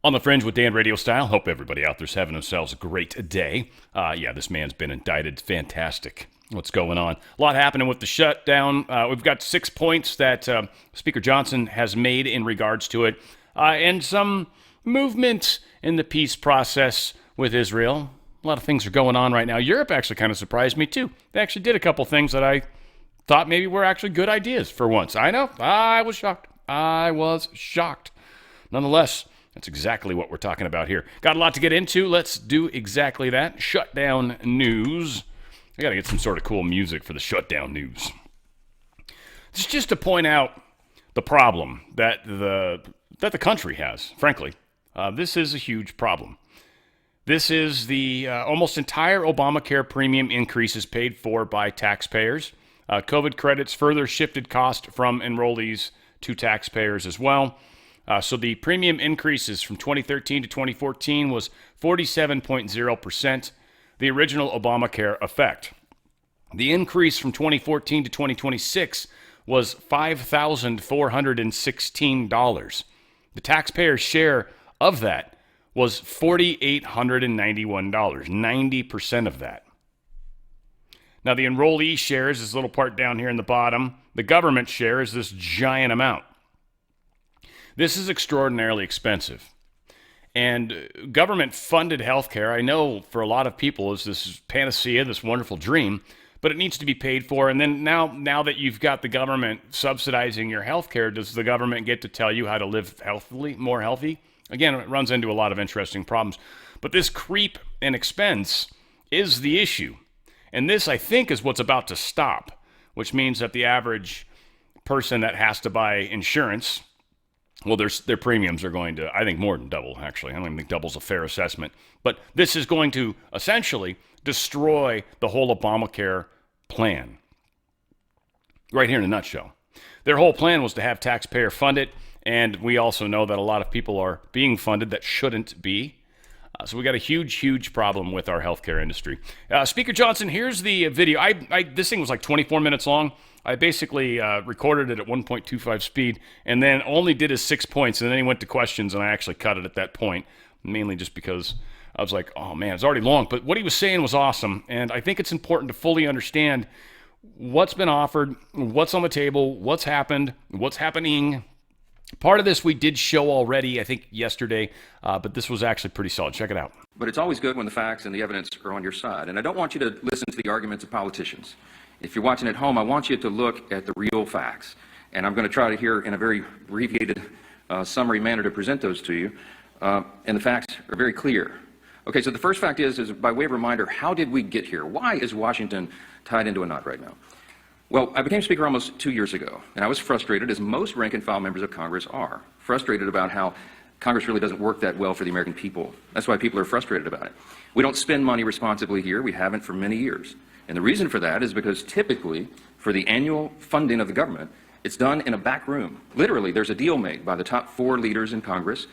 On the Fringe with Dan RadioStyle. Hope everybody out there's having themselves a great day. This man's been indicted. Fantastic. What's going on? A lot happening with the shutdown. We've got 6 points that Speaker Johnson has made in regards to it, and some movement in the peace process with Israel. A lot of things are going on right now. Europe actually kind of surprised me, too. They actually did a couple things that I thought maybe were actually good ideas for once. I know. I was shocked. Nonetheless, that's exactly what we're talking about here. Got a lot to get into. Let's do exactly that. Shutdown news. I got to get some sort of cool music for the shutdown news. It's just to point out the problem that the country has, frankly. This is a huge problem. This is the almost entire Obamacare premium increases paid for by taxpayers. COVID credits further shifted cost from enrollees to taxpayers as well. So the premium increases from 2013 to 2014 was 47.0%, the original Obamacare effect. The increase from 2014 to 2026 was $5,416. The taxpayer share of that was $4,891, 90% of that. Now the enrollee share is this little part down here in the bottom. The government share is this giant amount. This is extraordinarily expensive. And government-funded healthcare, I know for a lot of people, is this panacea, this wonderful dream, but it needs to be paid for. And then now that you've got the government subsidizing your healthcare, does the government get to tell you how to live healthily, more healthy? Again, it runs into a lot of interesting problems. But this creep and expense is the issue. And this, I think, is what's about to stop, which means that the average person that has to buy insurance, well, their premiums are going to, I think, more than double, actually. I don't even think double's a fair assessment. But this is going to essentially destroy the whole Obamacare plan. Right here in a nutshell. Their whole plan was to have taxpayer funded, and we also know that a lot of people are being funded that shouldn't be. So we got a huge problem with our healthcare industry. Speaker Johnson, here's the video. This thing was like 24 minutes long. I basically recorded it at 1.25 speed and then only did his 6 points, and then he went to questions, and I actually cut it at that point, mainly just because I was like, oh man, it's already long. But what he was saying was awesome, and I think it's important to fully understand what's been offered, what's on the table, what's happened, what's happening. Part of this we did show already, I think, yesterday, but this was actually pretty solid. Check it out. But it's always good when the facts and the evidence are on your side. And I don't want you to listen to the arguments of politicians. If you're watching at home, I want you to look at the real facts. And I'm going to try to here in a very abbreviated summary manner to present those to you. And the facts are very clear. Okay, so the first fact is by way of reminder, how did we get here? Why is Washington tied into a knot right now? Well, I became Speaker almost 2 years ago, and I was frustrated, as most rank-and-file members of Congress are, frustrated about how Congress really doesn't work that well for the American people. That's why people are frustrated about it. We don't spend money responsibly here. We haven't for many years. And the reason for that is because typically, for the annual funding of the government, it's done in a back room. Literally, there's a deal made by the top 4 leaders in Congress,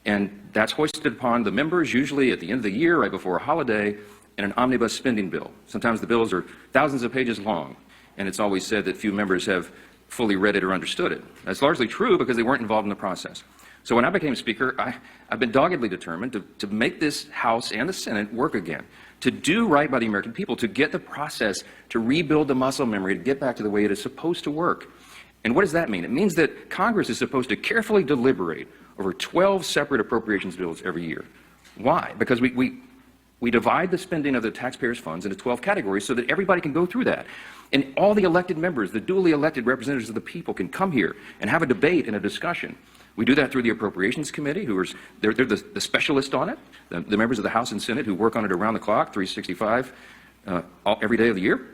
and that's hoisted upon the members, usually at the end of the year, right before a holiday, in an omnibus spending bill. Sometimes the bills are thousands of pages long, and it's always said that few members have fully read it or understood it. That's largely true because they weren't involved in the process. So when I became Speaker, I've been doggedly determined to make this House and the Senate work again, to do right by the American people, to get the process, to rebuild the muscle memory, to get back to the way it is supposed to work. And what does that mean? It means that Congress is supposed to carefully deliberate over 12 separate appropriations bills every year. Why? Because we divide the spending of the taxpayers' funds into 12 categories so that everybody can go through that. And all the elected members, the duly elected representatives of the people, can come here and have a debate and a discussion. We do that through the Appropriations Committee, they're the specialists on it, the members of the House and Senate who work on it around the clock, 365, every day of the year.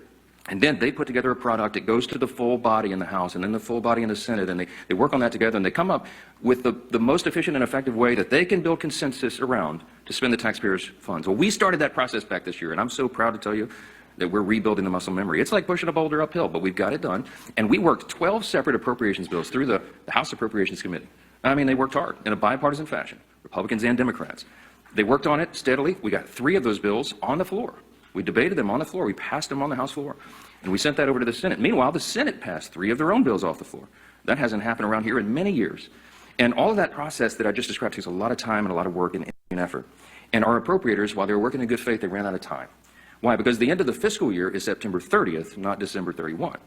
And then they put together a product that goes to the full body in the House and then the full body in the Senate, and they work on that together, and they come up with the most efficient and effective way that they can build consensus around to spend the taxpayers' funds. Well, we started that process back this year, and I'm so proud to tell you that we're rebuilding the muscle memory. It's like pushing a boulder uphill, but we've got it done. And we worked 12 separate appropriations bills through the House Appropriations Committee. I mean, they worked hard in a bipartisan fashion, Republicans and Democrats. They worked on it steadily. We got 3 of those bills on the floor. We debated them on the floor. We passed them on the House floor. And we sent that over to the Senate. Meanwhile, the Senate passed 3 of their own bills off the floor. That hasn't happened around here in many years. And all of that process that I just described takes a lot of time and a lot of work and effort. And our appropriators, while they were working in good faith, they ran out of time. Why? Because the end of the fiscal year is September 30th, not December 31.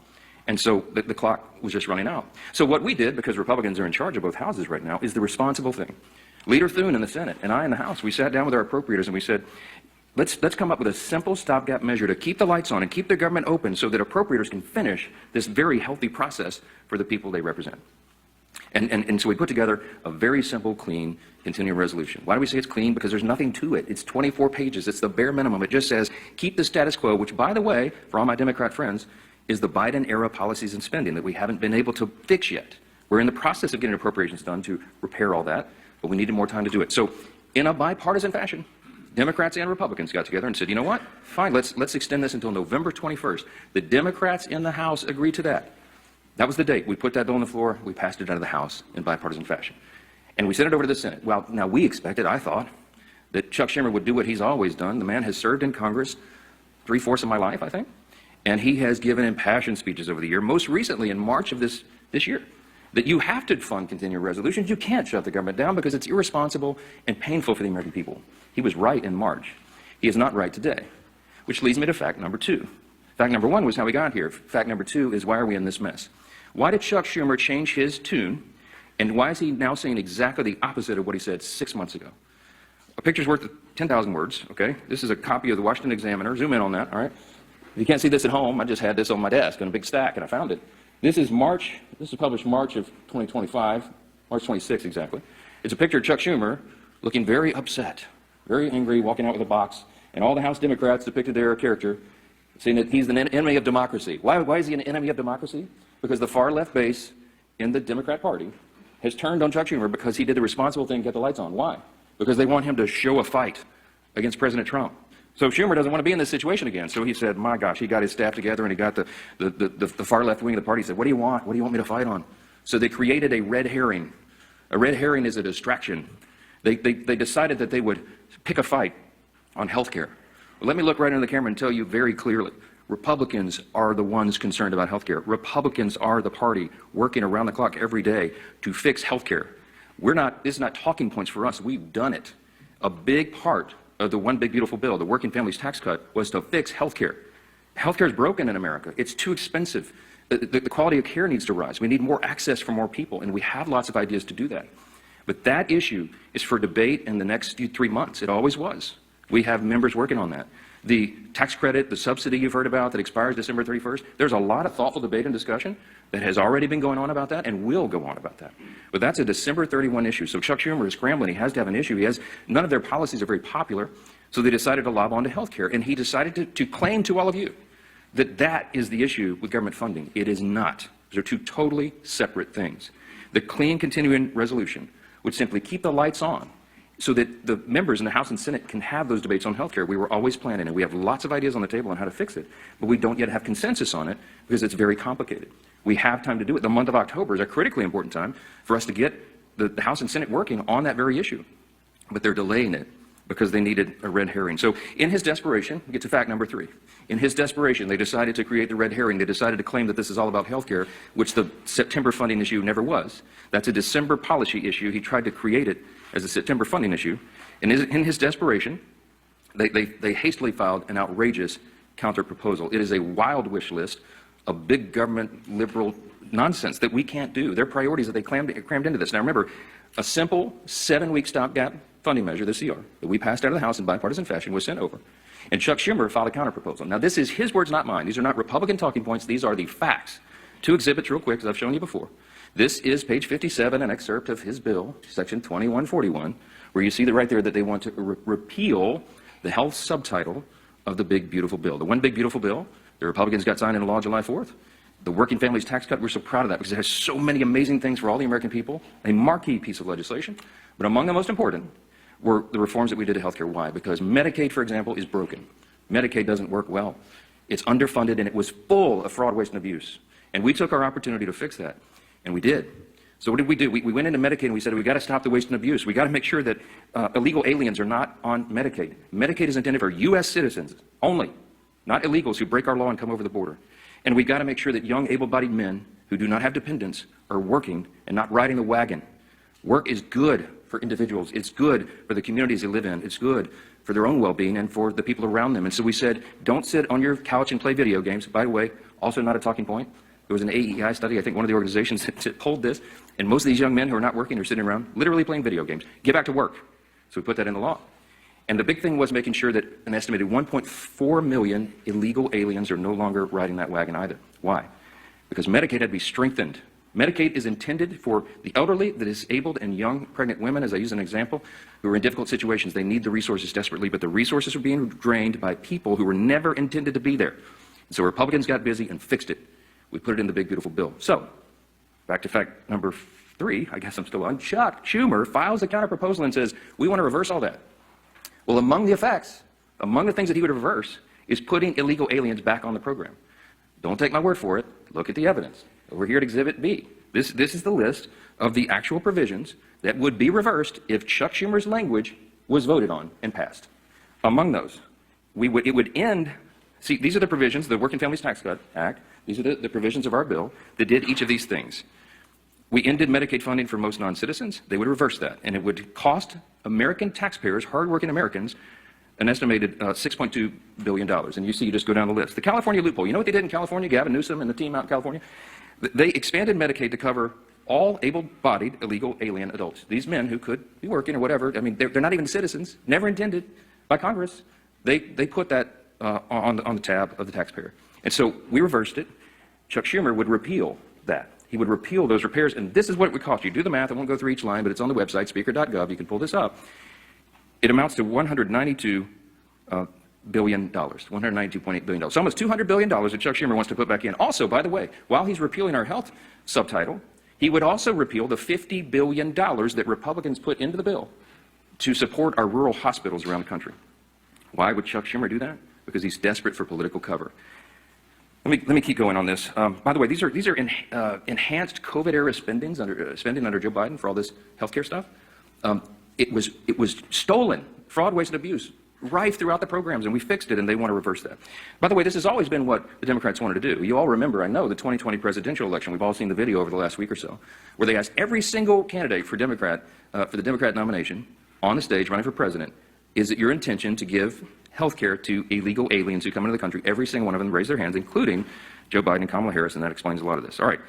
And so the clock was just running out. So what we did, because Republicans are in charge of both houses right now, is the responsible thing. Leader Thune in the Senate and I in the House, we sat down with our appropriators and we said, let's come up with a simple stopgap measure to keep the lights on and keep the government open so that appropriators can finish this very healthy process for the people they represent. And so we put together a very simple, clean, continuing resolution. Why do we say it's clean? Because there's nothing to it. It's 24 pages. It's the bare minimum. It just says, keep the status quo, which, by the way, for all my Democrat friends, is the Biden-era policies and spending that we haven't been able to fix yet. We're in the process of getting appropriations done to repair all that, but we needed more time to do it. So in a bipartisan fashion, Democrats and Republicans got together and said, you know what? Fine, let's extend this until November 21st. The Democrats in the House agreed to that. That was the date. We put that bill on the floor. We passed it out of the House in bipartisan fashion. And we sent it over to the Senate. Well, now we expected, I thought, that Chuck Schumer would do what he's always done. The man has served in Congress 3/4 of my life, I think. And he has given impassioned speeches over the year, most recently in March of this year, that you have to fund continuing resolutions. You can't shut the government down because it's irresponsible and painful for the American people. He was right in March. He is not right today, which leads me to fact number 2. Fact number 1 was how we got here. Fact number 2 is why are we in this mess? Why did Chuck Schumer change his tune, and why is he now saying exactly the opposite of what he said 6 months ago? A picture's worth 10,000 words, okay? This is a copy of the Washington Examiner. Zoom in on that, all right? If you can't see this at home, I just had this on my desk in a big stack, and I found it. This is published March of 2025, March 26 exactly. It's a picture of Chuck Schumer looking very upset, very angry, walking out with a box, and all the House Democrats depicted their character, saying that he's an enemy of democracy. Why is he an enemy of democracy? Because the far left base in the Democrat Party has turned on Chuck Schumer because he did the responsible thing and kept the lights on. Why? Because they want him to show a fight against President Trump. So Schumer doesn't want to be in this situation again. So he said, my gosh, he got his staff together and he got the far left wing of the party. He said, what do you want? What do you want me to fight on? So they created a red herring. A red herring is a distraction. They decided that they would pick a fight on health care. Well, let me look right into the camera and tell you very clearly. Republicans are the ones concerned about health care. Republicans are the party working around the clock every day to fix health care. This is not talking points for us. We've done it. A big part of the One Big Beautiful Bill, the Working Families Tax Cut, was to fix health care. Health care is broken in America. It's too expensive. The quality of care needs to rise. We need more access for more people, and we have lots of ideas to do that. But that issue is for debate in the next 3 months. It always was. We have members working on that. The tax credit, the subsidy you've heard about that expires December 31st, there's a lot of thoughtful debate and discussion that has already been going on about that and will go on about that. But that's a December 31 issue. So Chuck Schumer is scrambling. He has to have an issue. None of their policies are very popular, so they decided to lob onto health care. And he decided to claim to all of you that that is the issue with government funding. It is not. Those are two totally separate things. The clean continuing resolution would simply keep the lights on so that the members in the House and Senate can have those debates on health care. We were always planning, and we have lots of ideas on the table on how to fix it, but we don't yet have consensus on it because it's very complicated. We have time to do it. The month of October is a critically important time for us to get the House and Senate working on that very issue, but they're delaying it because they needed a red herring. So in his desperation, we get to fact number 3. In his desperation, they decided to create the red herring. They decided to claim that this is all about health care, which the September funding issue never was. That's a December policy issue. He tried to create it as a September funding issue. And in his desperation, they hastily filed an outrageous counter-proposal. It is a wild wish list of big government liberal nonsense that we can't do. Their priorities that they crammed into this. Now remember, a simple 7-week stopgap funding measure, the CR, that we passed out of the House in bipartisan fashion was sent over. And Chuck Schumer filed a counter-proposal. Now this is his words, not mine. These are not Republican talking points. These are the facts. 2 exhibits real quick, as I've shown you before. This is page 57, an excerpt of his bill, section 2141, where you see that right there that they want to repeal the health subtitle of the Big Beautiful Bill. The One Big Beautiful Bill, the Republicans got signed into law July 4th. The Working Families Tax Cut, we're so proud of that because it has so many amazing things for all the American people, a marquee piece of legislation. But among the most important were the reforms that we did to health care. Why? Because Medicaid, for example, is broken. Medicaid doesn't work well. It's underfunded and it was full of fraud, waste, and abuse. And we took our opportunity to fix that. And we did. So what did we do? We went into Medicaid and we said, we got to stop the waste and abuse. We got to make sure that illegal aliens are not on Medicaid. Medicaid is intended for U.S. citizens only, not illegals who break our law and come over the border. And we got to make sure that young able-bodied men who do not have dependents are working and not riding the wagon. Work is good for individuals. It's good for the communities they live in. It's good for their own well-being and for the people around them. And so we said, don't sit on your couch and play video games. By the way, also not a talking point. There was an AEI study, I think one of the organizations that polled this, and most of these young men who are not working are sitting around literally playing video games. Get back to work. So we put that in the law. And the big thing was making sure that an estimated 1.4 million illegal aliens are no longer riding that wagon either. Why? Because Medicaid had to be strengthened. Medicaid is intended for the elderly, the disabled, and young pregnant women, as I use an example, who are in difficult situations. They need the resources desperately, but the resources are being drained by people who were never intended to be there. So Republicans got busy and fixed it. We put it in the big, beautiful bill. So, back to fact number 3, I guess I'm still on. Chuck Schumer files a counterproposal and says, we want to reverse all that. Well, among the effects, among the things that he would reverse, is putting illegal aliens back on the program. Don't take my word for it. Look at the evidence. Over here at Exhibit B. This is the list of the actual provisions that would be reversed if Chuck Schumer's language was voted on and passed. Among those, it would end. See, these are the provisions, the Working Families Tax Cut Act. These are the provisions of our bill that did each of these things. We ended Medicaid funding for most non-citizens. They would reverse that, and it would cost American taxpayers, hardworking Americans, an estimated $6.2 billion. And you see, you just go down the list. The California loophole. You know what they did in California? Gavin Newsom and the team out in California? They expanded Medicaid to cover all able-bodied illegal alien adults. These men who could be working or whatever. I mean, they're not even citizens, never intended by Congress. They put that on the tab of the taxpayer. And so we reversed it. Chuck Schumer would repeal that. He would repeal those repairs, and this is what it would cost you. Do the math. I won't go through each line, but it's on the website, speaker.gov. You can pull this up. It amounts to $192 billion, $192.8 billion. So almost $200 billion that Chuck Schumer wants to put back in. Also, by the way, while he's repealing our health subtitle, he would also repeal the $50 billion that Republicans put into the bill to support our rural hospitals around the country. Why would Chuck Schumer do that? Because he's desperate for political cover. Let me keep going on this. By the way, these are enhanced COVID-era spending under Joe Biden for all this healthcare stuff. It was stolen, fraud, waste, and abuse, rife throughout the programs, and we fixed it, and they want to reverse that. By the way, this has always been what the Democrats wanted to do. You all remember, I know, the 2020 presidential election. We've all seen the video over the last week or so, where they asked every single candidate for the Democrat nomination on the stage running for president, is it your intention to give health care to illegal aliens who come into the country? Every single one of them raised their hands, including Joe Biden and Kamala Harris, and that explains a lot of this. All right.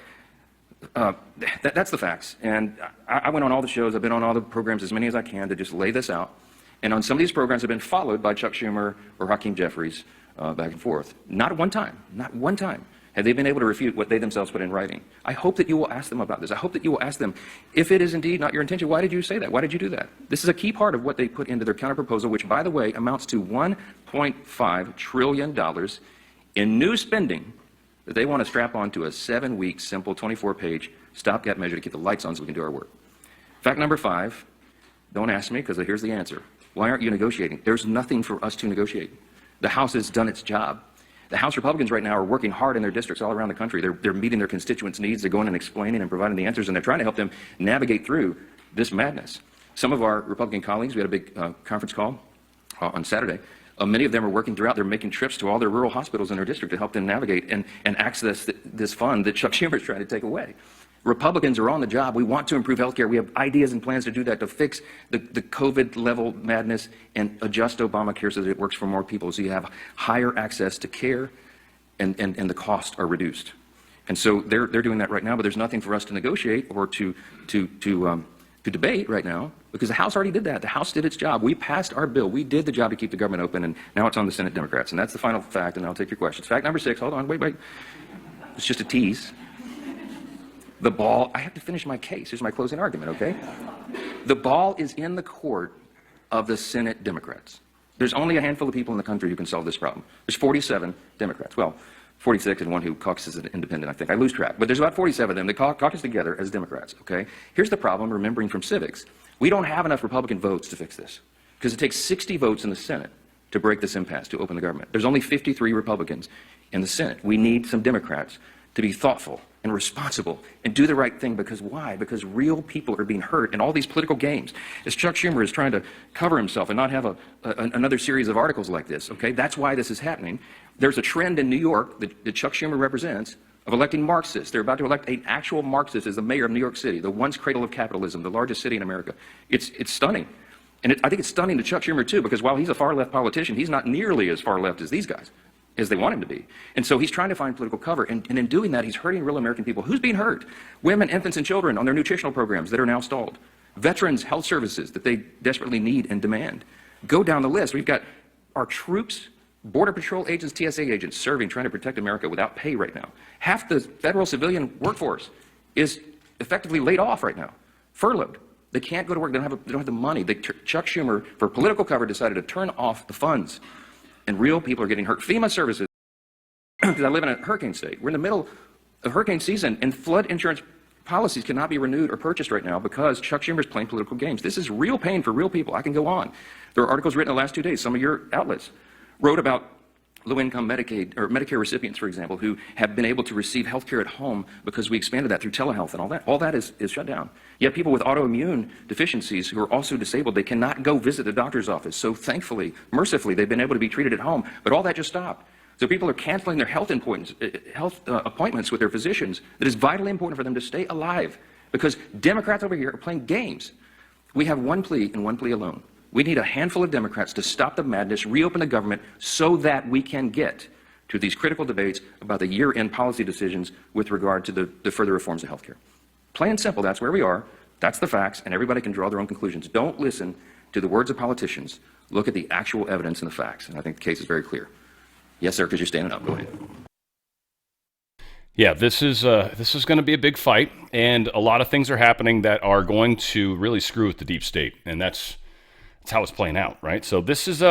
That's the facts. And I went on all the shows. I've been on all the programs, as many as I can, to just lay this out. And on some of these programs, I've been followed by Chuck Schumer or Hakeem Jeffries back and forth. Not one time have they been able to refute what they themselves put in writing. I hope that you will ask them about this. I hope that you will ask them, if it is indeed not your intention, why did you say that? Why did you do that? This is a key part of what they put into their counterproposal, which, by the way, amounts to $1.5 trillion in new spending that they want to strap onto a 7-week, simple 24-page stopgap measure to keep the lights on so we can do our work. Fact number 5, don't ask me, because here's the answer. Why aren't you negotiating? There's nothing for us to negotiate. The House has done its job. The House Republicans right now are working hard in their districts all around the country. They're meeting their constituents' needs. They're going and explaining and providing the answers, and they're trying to help them navigate through this madness. Some of our Republican colleagues, we had a big conference call on Saturday. Many of them are working throughout. They're making trips to all their rural hospitals in their district to help them navigate and access this fund that Chuck Schumer is trying to take away. Republicans are on the job. We want to improve health care. We have ideas and plans to do that, to fix the COVID-level madness and adjust Obamacare so that it works for more people, so you have higher access to care and the costs are reduced. And so they're doing that right now, but there's nothing for us to negotiate or to debate right now, because the House already did that. The House did its job. We passed our bill. We did the job to keep the government open, and now it's on the Senate Democrats. And that's the final fact, and I'll take your questions. Fact number 6, hold on, wait. It's just a tease. The ball, I have to finish my case. Here's my closing argument, okay? The ball is in the court of the Senate Democrats. There's only a handful of people in the country who can solve this problem. There's 47 Democrats. Well, 46 and one who caucuses as an independent, I think. I lose track. But there's about 47 of them that caucus together as Democrats, okay? Here's the problem, remembering from civics. We don't have enough Republican votes to fix this, because it takes 60 votes in the Senate to break this impasse, to open the government. There's only 53 Republicans in the Senate. We need some Democrats to be thoughtful and responsible and do the right thing. Because why? Because real people are being hurt in all these political games. As Chuck Schumer is trying to cover himself and not have another series of articles like this, okay? That's why this is happening. There's a trend in New York that Chuck Schumer represents of electing Marxists. They're about to elect an actual Marxist as the mayor of New York City, the once cradle of capitalism, the largest city in America. It's stunning. And I think it's stunning to Chuck Schumer, too, because while he's a far-left politician, he's not nearly as far-left as these guys, as they want him to be. And so he's trying to find political cover. And in doing that, he's hurting real American people. Who's being hurt? Women, infants, and children on their nutritional programs that are now stalled. Veterans' health services that they desperately need and demand. Go down the list. We've got our troops, Border Patrol agents, TSA agents serving, trying to protect America without pay right now. Half the federal civilian workforce is effectively laid off right now, furloughed. They can't go to work. They don't have the money. Chuck Schumer, for political cover, decided to turn off the funds. And real people are getting hurt. FEMA services, because I live in a hurricane state. We're in the middle of hurricane season, and flood insurance policies cannot be renewed or purchased right now because Chuck Schumer's playing political games. This is real pain for real people. I can go on. There are articles written in the last 2 days. Some of your outlets wrote about low-income Medicaid or Medicare recipients, for example, who have been able to receive health care at home because we expanded that through telehealth and all that. All that is shut down. Yet people with autoimmune deficiencies who are also disabled, they cannot go visit the doctor's office. So thankfully, mercifully, they've been able to be treated at home. But all that just stopped. So people are canceling their health appointments with their physicians that is vitally important for them to stay alive because Democrats over here are playing games. We have one plea and one plea alone. We need a handful of Democrats to stop the madness, reopen the government, so that we can get to these critical debates about the year-end policy decisions with regard to the further reforms of health care. Plain and simple, that's where we are. That's the facts, and everybody can draw their own conclusions. Don't listen to the words of politicians. Look at the actual evidence and the facts, and I think the case is very clear. Yes, sir, because you're standing up. Go ahead. Yeah, this is going to be a big fight, and a lot of things are happening that are going to really screw with the deep state, and that's how it's playing out, right? So this is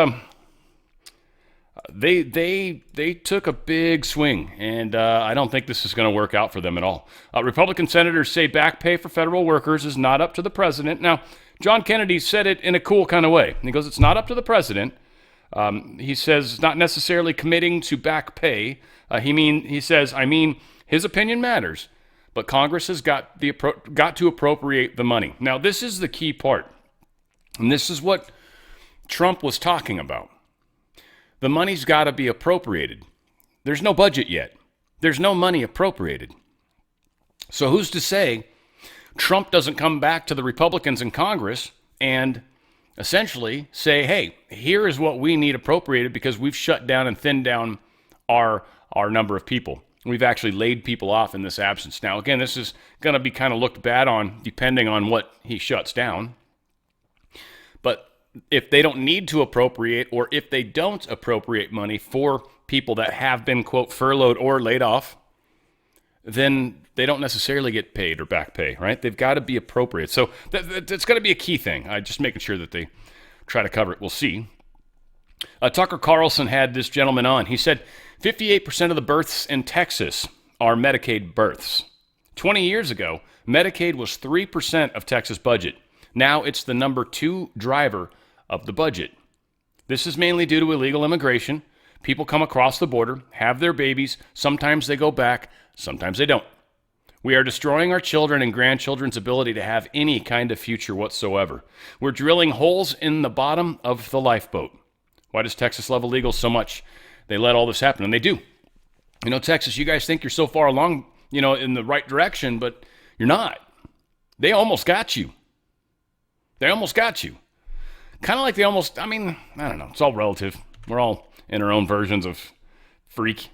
they took a big swing, and I don't think this is going to work out for them at all. Republican senators say back pay for federal workers is not up to the president. Now, John Kennedy said it in a cool kind of way. He goes, "It's not up to the president." He says not necessarily committing to back pay. He says, his opinion matters, but Congress has got to appropriate the money. Now, this is the key part. And this is what Trump was talking about. The money's got to be appropriated. There's no budget yet. There's no money appropriated. So who's to say Trump doesn't come back to the Republicans in Congress and essentially say, hey, here is what we need appropriated because we've shut down and thinned down our number of people. We've actually laid people off in this absence. Now, again, this is going to be kind of looked bad on depending on what he shuts down. But if they don't need to appropriate, or if they don't appropriate money for people that have been, quote, furloughed or laid off, then they don't necessarily get paid or back pay, right? They've got to be appropriate. So that's got to be a key thing. I'm just making sure that they try to cover it. We'll see. Tucker Carlson had this gentleman on. He said 58% of the births in Texas are Medicaid births. 20 years ago, Medicaid was 3% of Texas budget. Now it's the number 2 driver of the budget. This is mainly due to illegal immigration. People come across the border, have their babies. Sometimes they go back, sometimes they don't. We are destroying our children and grandchildren's ability to have any kind of future whatsoever. We're drilling holes in the bottom of the lifeboat. Why does Texas love illegals so much? They let all this happen, and they do. Texas, you guys think you're so far along, in the right direction, but you're not. They almost got you. They almost got you. Kind of like they almost, I don't know. It's all relative. We're all in our own versions of freak.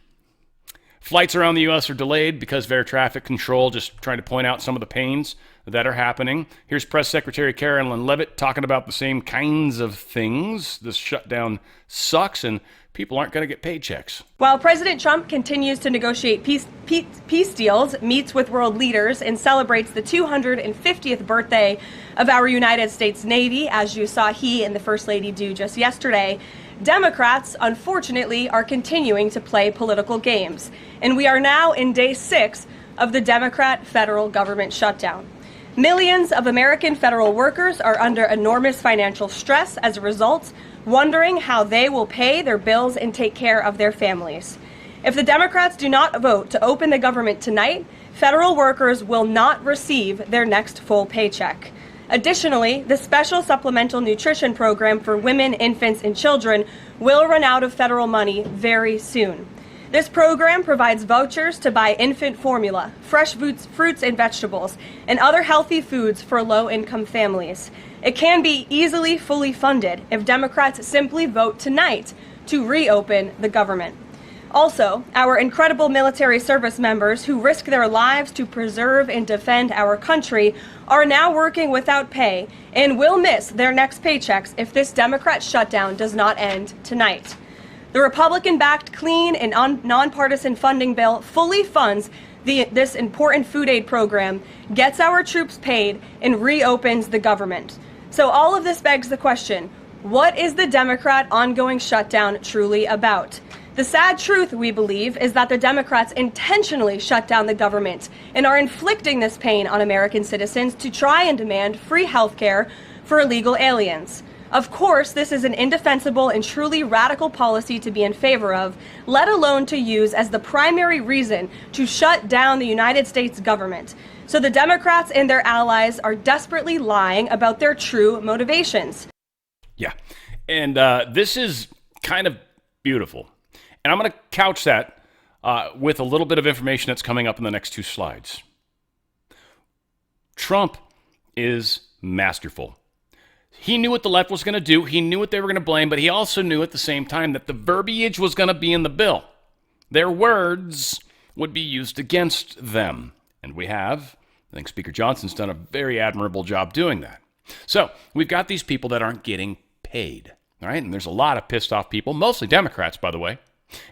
Flights around the U.S. are delayed because of air traffic control, just trying to point out some of the pains that are happening. Here's Press Secretary Carolyn Leavitt talking about the same kinds of things. This shutdown sucks, and people aren't going to get paychecks. While President Trump continues to negotiate peace deals, meets with world leaders, and celebrates the 250th birthday of our United States Navy, as you saw he and the First Lady do just yesterday, Democrats, unfortunately, are continuing to play political games. And we are now in day 6 of the Democrat federal government shutdown. Millions of American federal workers are under enormous financial stress as a result, wondering how they will pay their bills and take care of their families. If the Democrats do not vote to open the government tonight, federal workers will not receive their next full paycheck. Additionally, the special supplemental nutrition program for women, infants, and children will run out of federal money very soon. This program provides vouchers to buy infant formula, fresh fruits and vegetables, and other healthy foods for low-income families. It can be easily fully funded if Democrats simply vote tonight to reopen the government. Also, our incredible military service members who risk their lives to preserve and defend our country are now working without pay and will miss their next paychecks if this Democrat shutdown does not end tonight. The Republican-backed clean and nonpartisan funding bill fully funds this important food aid program, gets our troops paid, and reopens the government. So all of this begs the question, what is the Democrat ongoing shutdown truly about? The sad truth, we believe, is that the Democrats intentionally shut down the government and are inflicting this pain on American citizens to try and demand free health care for illegal aliens. Of course, this is an indefensible and truly radical policy to be in favor of, let alone to use as the primary reason to shut down the United States government. So the Democrats and their allies are desperately lying about their true motivations. Yeah, and this is kind of beautiful. And I'm going to couch that with a little bit of information that's coming up in the next two slides. Trump is masterful. He knew what the left was going to do. He knew what they were going to blame, but he also knew at the same time that the verbiage was going to be in the bill. Their words would be used against them. And we have. I think Speaker Johnson's done a very admirable job doing that. So we've got these people that aren't getting paid, all right? And there's a lot of pissed off people, mostly Democrats, by the way.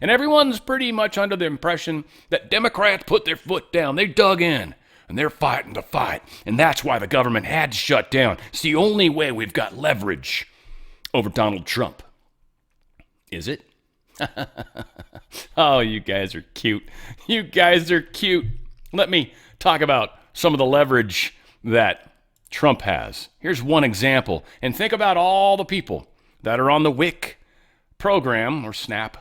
And everyone's pretty much under the impression that Democrats put their foot down. They dug in, and they're fighting the fight. And that's why the government had to shut down. It's the only way we've got leverage over Donald Trump. Is it? Oh, you guys are cute. You guys are cute. Let me talk about some of the leverage that Trump has. Here's one example. And think about all the people that are on the WIC program, or SNAP.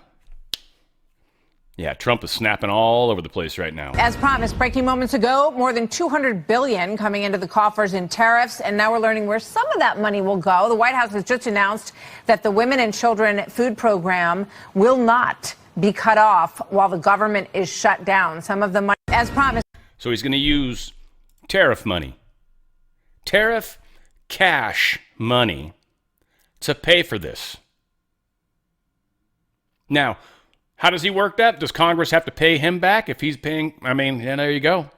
Yeah, Trump is snapping all over the place right now. As promised, breaking moments ago, more than $200 billion coming into the coffers in tariffs, and now we're learning where some of that money will go. The White House has just announced that the Women and Children Food Program will not be cut off while the government is shut down. Some of the money, as promised. So he's going to use tariff money, tariff cash money to pay for this. Now, how does he work that? Does Congress have to pay him back if he's paying? I mean, yeah, there you go.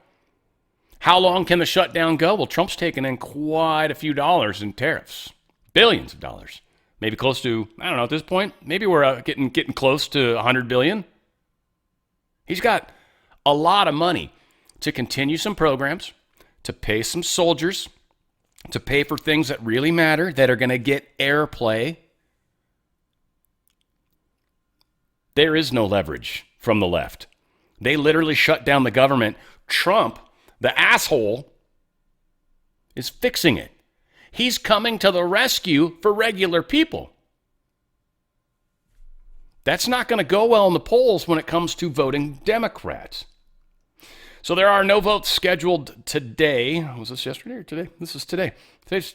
How long can the shutdown go? Well, Trump's taken in quite a few dollars in tariffs. Billions of dollars. Maybe close to, I don't know, at this point, maybe we're getting close to $100 billion. He's got a lot of money to continue some programs, to pay some soldiers, to pay for things that really matter, that are going to get airplay. There is no leverage from the left. They literally shut down the government. Trump, the asshole, is fixing it. He's coming to the rescue for regular people. That's not going to go well in the polls when it comes to voting Democrats. So there are no votes scheduled today. Was this yesterday or today? This is today. It's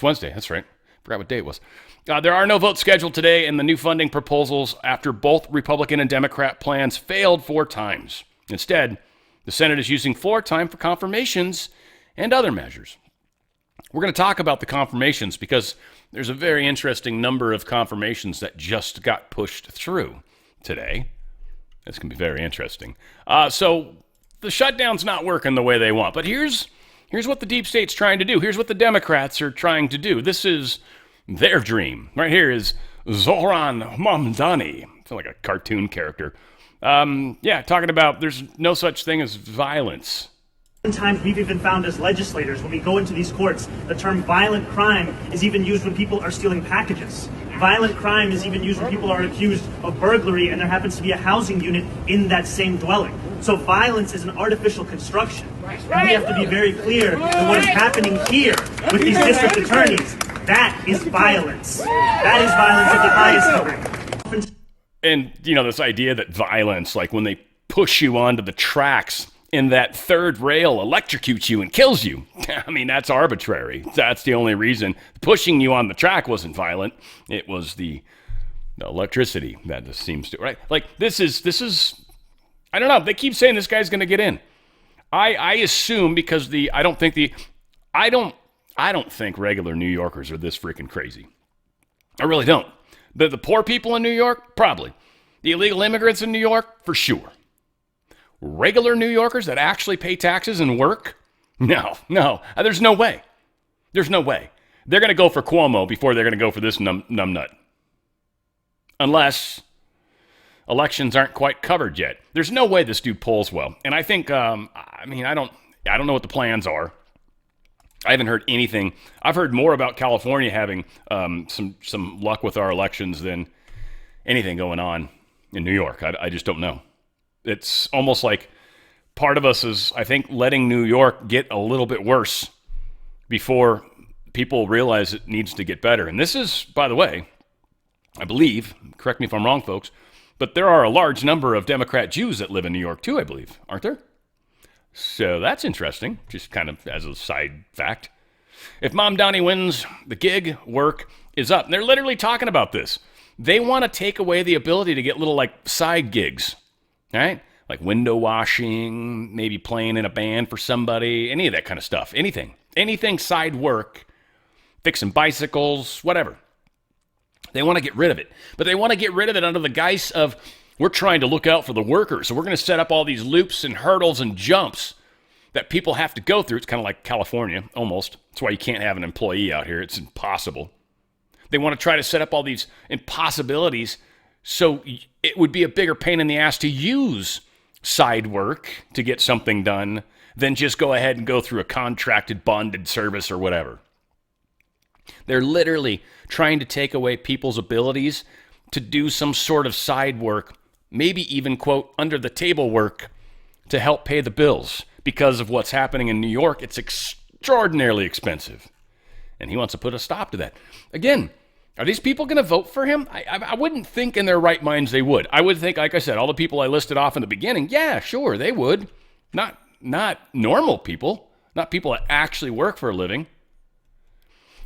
Wednesday. That's right. Forgot what day it was. There are no votes scheduled today in the new funding proposals after both Republican and Democrat plans failed 4 times. Instead, the Senate is using floor time for confirmations and other measures. We're going to talk about the confirmations because there's a very interesting number of confirmations that just got pushed through today. This can be very interesting. So the shutdown's not working the way they want. But here's what the deep state's trying to do. Here's what the Democrats are trying to do. This is their dream. Right here is Zoran Mamdani. I feel like a cartoon character. Talking about there's no such thing as violence. Sometimes we've even found as legislators, when we go into these courts, the term violent crime is even used when people are stealing packages. Violent crime is even used when people are accused of burglary and there happens to be a housing unit in that same dwelling. So violence is an artificial construction. And we have to be very clear that what is happening here with these district attorneys, that is violence. That is violence of the highest degree. And, this idea that violence, like when they push you onto the tracks and that third rail electrocutes you and kills you. I mean, that's arbitrary. That's the only reason. Pushing you on the track wasn't violent. It was the The electricity, that just seems to, right? Like, this is, I don't know. They keep saying this guy's going to get in. I assume because I don't think regular New Yorkers are this freaking crazy. I really don't. The poor people in New York, probably. The illegal immigrants in New York, for sure. Regular New Yorkers that actually pay taxes and work? No. There's no way. There's no way. They're going to go for Cuomo before they're going to go for this numbnut. Unless elections aren't quite covered yet. There's no way this dude polls well. And I think, I don't know what the plans are. I haven't heard anything. I've heard more about California having some luck with our elections than anything going on in New York. I just don't know. It's almost like part of us is, I think, letting New York get a little bit worse before people realize it needs to get better. And this is, by the way, I believe, correct me if I'm wrong, folks, but there are a large number of Democrat Jews that live in New York too, I believe, aren't there? So that's interesting, just kind of as a side fact. If Mom Donnie wins, the gig work is up. And they're literally talking about this. They want to take away the ability to get little like side gigs, right? Like window washing, maybe playing in a band for somebody, any of that kind of stuff. Anything side work, fixing bicycles, whatever. They want to get rid of it. But they want to get rid of it under the guise of, we're trying to look out for the workers. So we're going to set up all these loops and hurdles and jumps that people have to go through. It's kind of like California, almost. That's why you can't have an employee out here. It's impossible. They want to try to set up all these impossibilities so it would be a bigger pain in the ass to use side work to get something done than just go ahead and go through a contracted, bonded service or whatever. They're literally trying to take away people's abilities to do some sort of side work, maybe even, quote, under the table work to help pay the bills. Because of what's happening in New York, it's extraordinarily expensive. And he wants to put a stop to that. Again, are these people going to vote for him? I wouldn't think in their right minds they would. I would think, like I said, all the people I listed off in the beginning, yeah, sure, they would. Not normal people, not people that actually work for a living.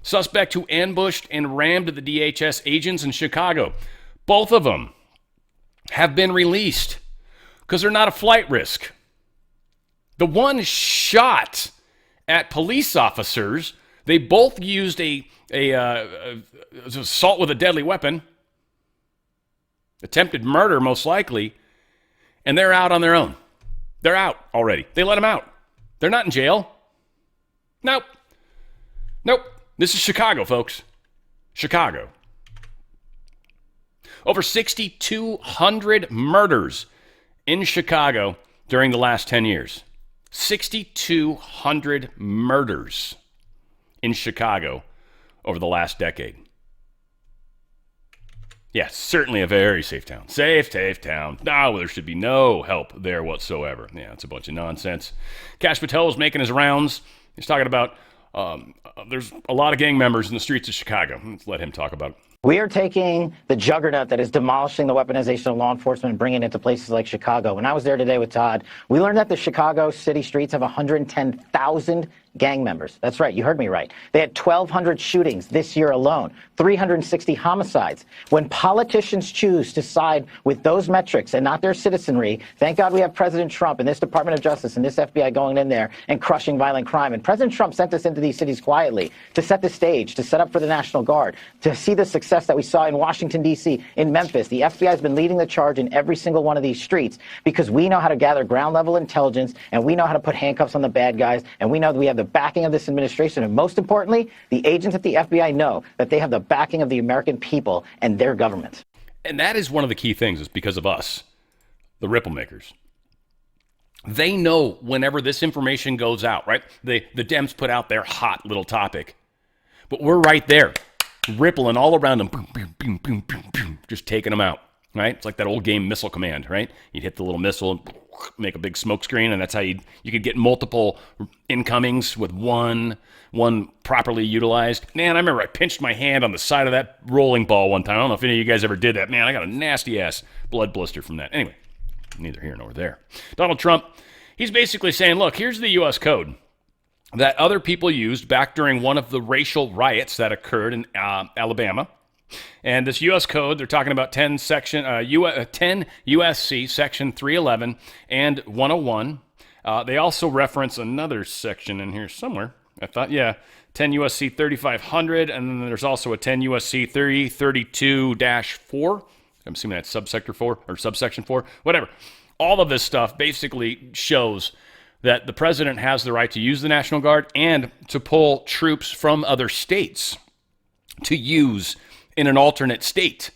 Suspect who ambushed and rammed the DHS agents in Chicago. Both of them have been released because they're not a flight risk. The one shot at police officers. They both used a assault with a deadly weapon, attempted murder most likely, and they're out on their own. They're out already. They let them out. They're not in jail. Nope. This is Chicago, folks. Chicago. Over 6,200 murders in Chicago during the last 10 years. 6,200 murders in Chicago over the last decade. Yes, certainly a very safe town. Safe town. No, there should be no help there whatsoever. Yeah, it's a bunch of nonsense. Kash Patel was making his rounds. He's talking about there's a lot of gang members in the streets of Chicago. Let's let him talk about it. We are taking the juggernaut that is demolishing the weaponization of law enforcement and bringing it to places like Chicago. When I was there today with Todd, we learned that the Chicago city streets have 110,000 gang members. That's right. You heard me right. They had 1,200 shootings this year alone, 360 homicides. When politicians choose to side with those metrics and not their citizenry, thank God we have President Trump and this Department of Justice and this FBI going in there and crushing violent crime. And President Trump sent us into these cities quietly to set the stage, to set up for the National Guard, to see the success that we saw in Washington, D.C., in Memphis. The FBI has been leading the charge in every single one of these streets because we know how to gather ground level intelligence and we know how to put handcuffs on the bad guys and we know that we have the backing of this administration. And most importantly, the agents at the FBI know that they have the backing of the American people and their government. And that is one of the key things, is because of us, the ripple makers. They know whenever this information goes out, right? The Dems put out their hot little topic, but we're right there, rippling all around them, boom, boom, boom, boom, boom, boom, just taking them out, right? It's like that old game Missile Command, right? You'd hit the little missile and make a big smoke screen, and that's how you could get multiple incomings with one properly utilized. Man, I remember I pinched my hand on the side of that rolling ball one time. I don't know if any of you guys ever did that. Man, I got a nasty-ass blood blister from that. Anyway, neither here nor there. Donald Trump, he's basically saying, look, here's the U.S. code that other people used back during one of the racial riots that occurred in Alabama. And this U.S. code, they're talking about 10 USC section 311 and 101. They also reference another section in here somewhere. I thought, 10 USC 3500, and then there's also a 10 USC 3032-4. I'm assuming that's subsector 4 or subsection 4, whatever. All of this stuff basically shows that the president has the right to use the National Guard and to pull troops from other states to use in an alternate state.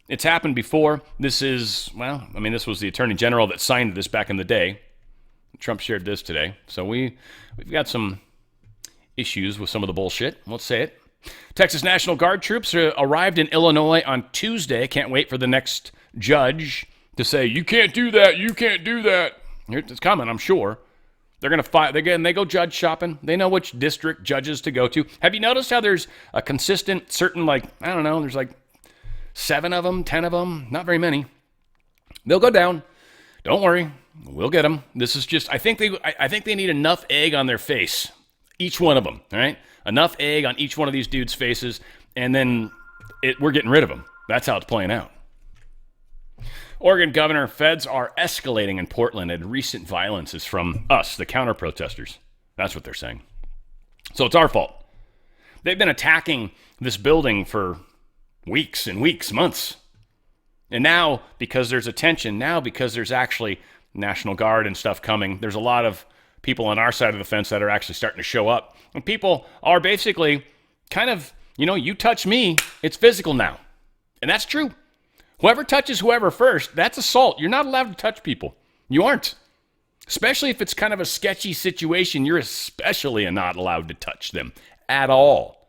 It's happened before. This was the Attorney General that signed this back in the day. Trump shared this today. So we've got some issues with some of the bullshit. Let's say it. Texas National Guard troops arrived in Illinois on Tuesday. Can't wait for the next judge to say, you can't do that, you can't do that. It's coming, I'm sure. They're going to fight. Again, they go judge shopping. They know which district judges to go to. Have you noticed how there's a consistent, certain, there's 7 of them, 10 of them, not very many. They'll go down. Don't worry. We'll get them. This is just, I think they need enough egg on their face. Each one of them, all right? Enough egg on each one of these dudes' faces, and then we're getting rid of them. That's how it's playing out. Oregon governor, feds are escalating in Portland, and recent violence is from us, the counter-protesters. That's what they're saying. So it's our fault. They've been attacking this building for weeks and weeks, months. And now, because there's attention, because there's actually National Guard and stuff coming, there's a lot of people on our side of the fence that are actually starting to show up. And people are basically kind of, you touch me, it's physical now. And that's true. Whoever touches whoever first, that's assault. You're not allowed to touch people. You aren't. Especially if it's kind of a sketchy situation, you're especially not allowed to touch them at all.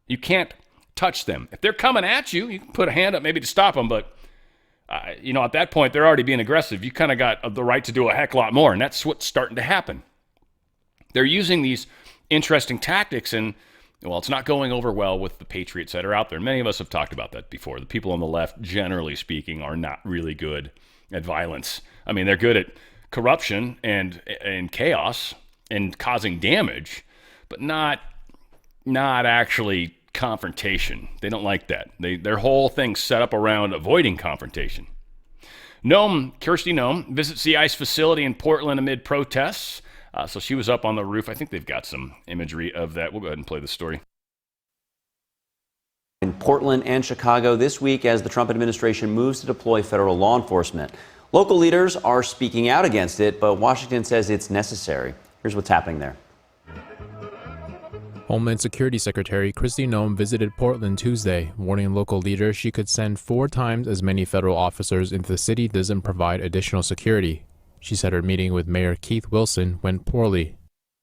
You can't touch them. If they're coming at you, you can put a hand up maybe to stop them, but at that point, they're already being aggressive. You kind of got the right to do a heck lot more, and that's what's starting to happen. They're using these interesting tactics, and, it's not going over well with the patriots that are out there. Many of us have talked about that before. The people on the left, generally speaking, are not really good at violence. I mean, they're good at corruption and chaos and causing damage, but not actually confrontation. They don't like that. Their whole thing's set up around avoiding confrontation. Kirsty Nome visits the ICE facility in Portland amid protests. So she was up on the roof. I think they've got some imagery of that. We'll go ahead and play the story. In Portland and Chicago this week as the Trump administration moves to deploy federal law enforcement. Local leaders are speaking out against it, but Washington says it's necessary. Here's what's happening there. Homeland Security Secretary Kristi Noem visited Portland Tuesday, warning local leaders she could send 4 times as many federal officers if the city doesn't provide additional security. She said her meeting with Mayor Keith Wilson went poorly.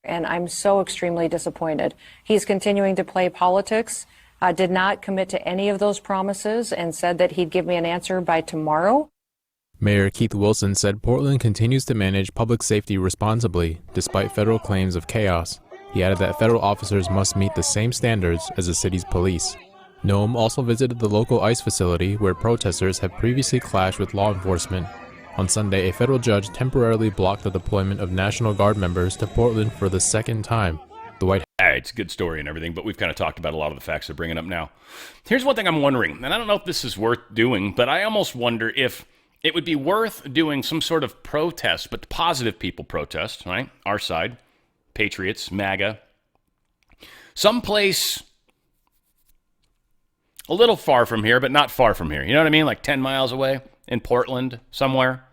And I'm so extremely disappointed. He's continuing to play politics, did not commit to any of those promises, and said that he'd give me an answer by tomorrow. Mayor Keith Wilson said Portland continues to manage public safety responsibly, despite federal claims of chaos. He added that federal officers must meet the same standards as the city's police. Noem also visited the local ICE facility where protesters have previously clashed with law enforcement. On Sunday, a federal judge temporarily blocked the deployment of National Guard members to Portland for the second time. The White House. It's a good story and everything, but we've kind of talked about a lot of the facts they're bringing up now. Here's one thing I'm wondering, and I don't know if this is worth doing, but I almost wonder if it would be worth doing some sort of protest, but positive people protest, right? Our side, Patriots, MAGA. Someplace a little far from here, but not far from here. You know what I mean? Like 10 miles away in Portland somewhere.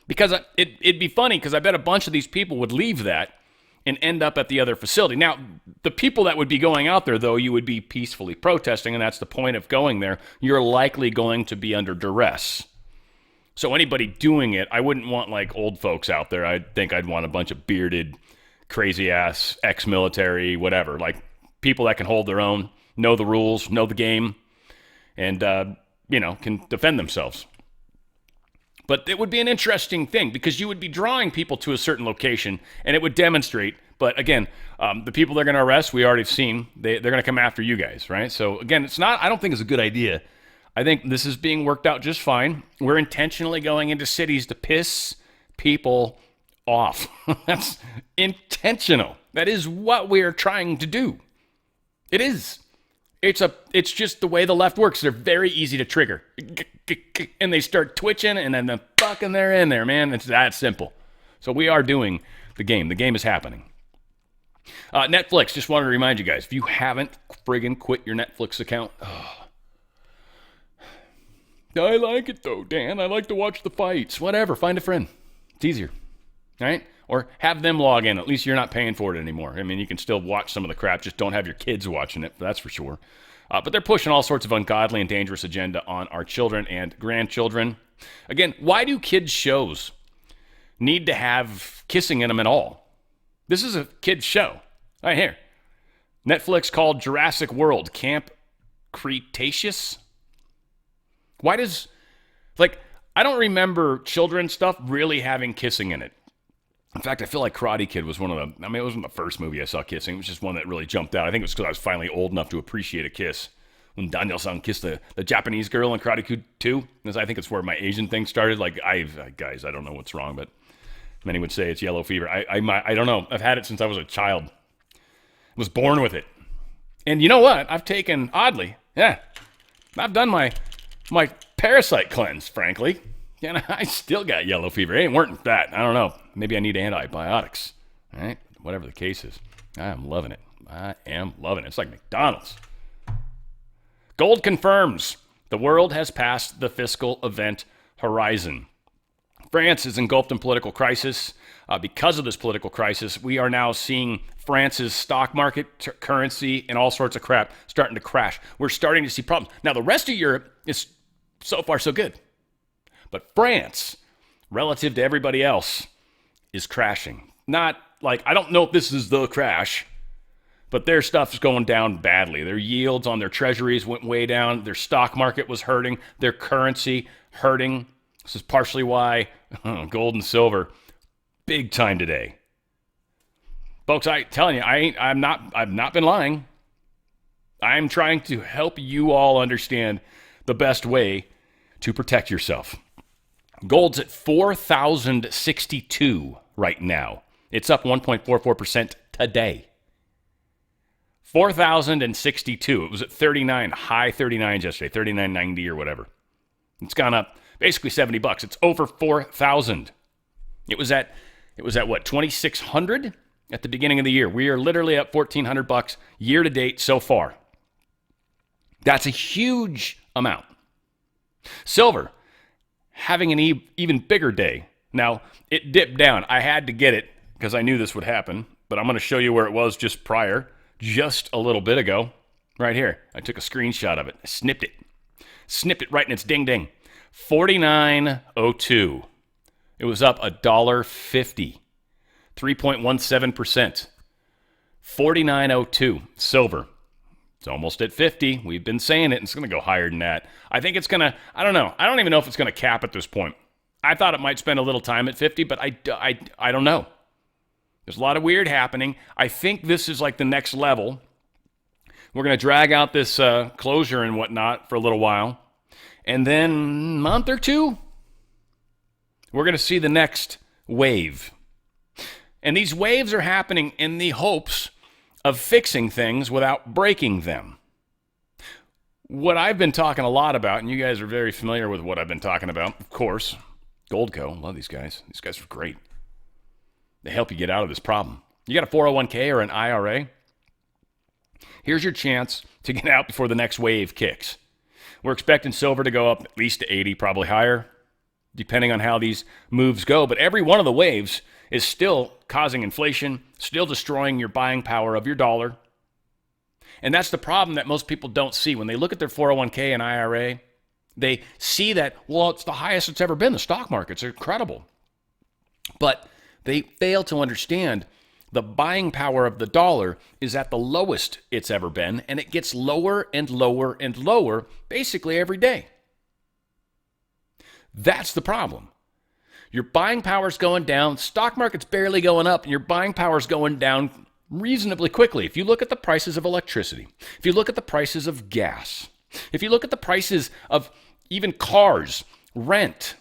Because it'd be funny because I bet a bunch of these people would leave that and end up at the other facility. Now, the people that would be going out there, though, you would be peacefully protesting, and that's the point of going there. You're likely going to be under duress. So anybody doing it, I wouldn't want like old folks out there. I think I'd want a bunch of bearded, crazy-ass, ex-military, whatever, like people that can hold their own, know the rules, know the game, and, can defend themselves. But it would be an interesting thing because you would be drawing people to a certain location and it would demonstrate. But again, the people they're going to arrest, we already have seen, they're going to come after you guys, right? So again, I don't think it's a good idea. I think this is being worked out just fine. We're intentionally going into cities to piss people off. That's intentional. That is what we're trying to do. It is. It's just the way the left works. They're very easy to trigger. And they start twitching, and then fucking they're in there, man. It's that simple. So we are doing the game. The game is happening. Netflix, just wanted to remind you guys, if you haven't friggin' quit your Netflix account, I like it though, Dan. I like to watch the fights. Whatever, find a friend. It's easier, right? Or have them log in. At least you're not paying for it anymore. I mean, you can still watch some of the crap. Just don't have your kids watching it, that's for sure. But they're pushing all sorts of ungodly and dangerous agenda on our children and grandchildren. Again, why do kids' shows need to have kissing in them at all? This is a kid's show. Right here. Netflix called Jurassic World Camp Cretaceous. Why does, I don't remember children's stuff really having kissing in it. In fact, I feel like Karate Kid was it wasn't the first movie I saw kissing. It was just one that really jumped out. I think it was because I was finally old enough to appreciate a kiss. When Daniel-san kissed the Japanese girl in Karate Kid 2. I think it's where my Asian thing started. Guys, I don't know what's wrong, but many would say it's yellow fever. I don't know. I've had it since I was a child. I was born with it. And you know what? I've taken, oddly, I've done my parasite cleanse, frankly. And I still got yellow fever. It ain't working that. I don't know. Maybe I need antibiotics. All right? Whatever the case is. I am loving it. It's like McDonald's. Gold confirms the world has passed the fiscal event horizon. France is engulfed in political crisis. Because of this political crisis, we are now seeing France's stock market, currency, and all sorts of crap starting to crash. We're starting to see problems. Now, the rest of Europe is so far so good. But France, relative to everybody else, is crashing. Not I don't know if this is the crash, but their stuff's going down badly. Their yields on their treasuries went way down. Their stock market was hurting. Their currency hurting. This is partially why gold and silver, big time today. Folks, I telling you, I've not been lying. I'm trying to help you all understand the best way to protect yourself. Gold's at 4,062 right now. It's up 1.44% today. 4,062. It was at 39, high 39 yesterday, 39.90 or whatever. It's gone up basically $70. It's over 4,000. It was at what, 2,600 at the beginning of the year. We are literally up $1,400 year to date so far. That's a huge amount. Silver having an even bigger day. Now, it dipped down. I had to get it because I knew this would happen, but I'm going to show you where it was just a little bit ago. Right here. I took a screenshot of it. I snipped it right in its ding-ding. 49.02. It was up $1.50. 3.17%. 49.02. Silver. It's almost at 50. We've been saying it, and it's going to go higher than that. I think it's going to, I don't know. I don't even know if it's going to cap at this point. I thought it might spend a little time at 50, but I don't know. There's a lot of weird happening. I think this is like the next level. We're going to drag out this closure and whatnot for a little while. And then a month or two, we're going to see the next wave. And these waves are happening in the hopes of fixing things without breaking them. What I've been talking a lot about, and you guys are very familiar with what I've been talking about, of course, Goldco. Love these guys. These guys are great. They help you get out of this problem. You got a 401k or an IRA? Here's your chance to get out before the next wave kicks. We're expecting silver to go up at least to 80, probably higher, depending on how these moves go. But every one of the waves is still causing inflation, still destroying your buying power of your dollar. And that's the problem that most people don't see. When they look at their 401k and IRA, they see that, well, it's the highest it's ever been. The stock market's incredible. But they fail to understand the buying power of the dollar is at the lowest it's ever been, and it gets lower and lower and lower basically every day. That's the problem. Your buying power's going down, stock market's barely going up, and your buying power's going down reasonably quickly. If you look at the prices of electricity, if you look at the prices of gas, if you look at the prices of even cars, rent,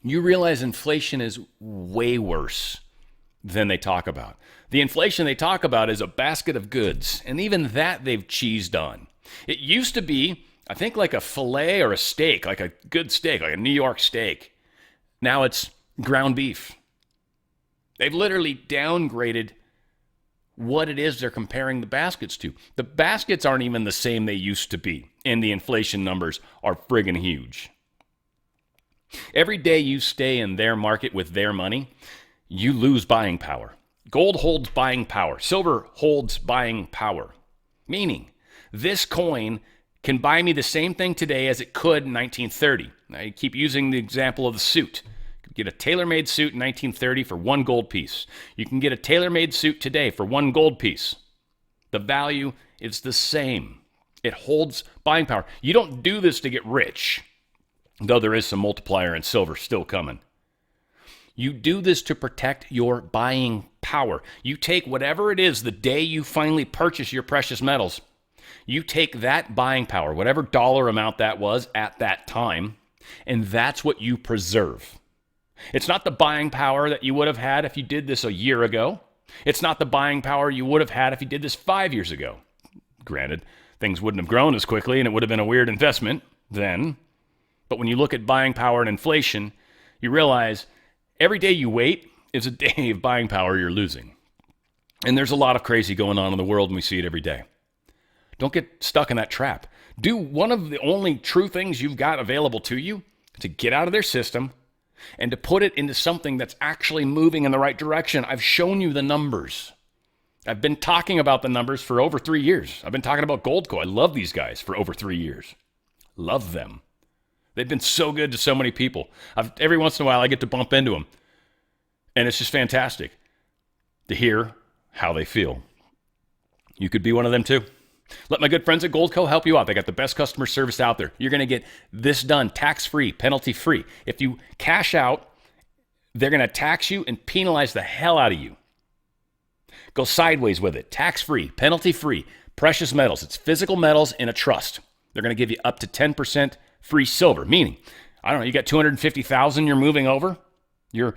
you realize inflation is way worse than they talk about. The inflation they talk about is a basket of goods, and even that they've cheesed on. It used to be, I think, like a filet or a steak, like a good steak, like a New York steak. Now it's ground beef. They've literally downgraded what it is they're comparing the baskets to. The baskets aren't even the same they used to be, and the inflation numbers are friggin' huge. Every day you stay in their market with their money, you lose buying power. Gold holds buying power. Silver holds buying power. Meaning, this coin can buy me the same thing today as it could in 1930. I keep using the example of the suit. You could get a tailor-made suit in 1930 for one gold piece. You can get a tailor-made suit today for one gold piece. The value is the same. It holds buying power. You don't do this to get rich, though there is some multiplier in silver still coming. You do this to protect your buying power. You take whatever it is the day you finally purchase your precious metals, you take that buying power, whatever dollar amount that was at that time, and that's what you preserve. It's not the buying power that you would have had if you did this a year ago. It's not the buying power you would have had if you did this 5 years ago. Granted, things wouldn't have grown as quickly and it would have been a weird investment then. But when you look at buying power and inflation, you realize every day you wait is a day of buying power you're losing. And there's a lot of crazy going on in the world, and we see it every day. Don't get stuck in that trap. Do one of the only true things you've got available to you to get out of their system and to put it into something that's actually moving in the right direction. I've shown you the numbers. I've been talking about the numbers for over 3 years. I've been talking about Goldco. I love these guys for over 3 years. Love them. They've been so good to so many people. Every once in a while, I get to bump into them. And it's just fantastic to hear how they feel. You could be one of them too. Let my good friends at Goldco help you out. They got the best customer service out there. You're going to get this done tax-free, penalty-free. If you cash out, they're going to tax you and penalize the hell out of you. Go sideways with it. Tax-free, penalty-free, precious metals. It's physical metals in a trust. They're going to give you up to 10% free silver, meaning, I don't know, you got 250,000 you're moving over. You're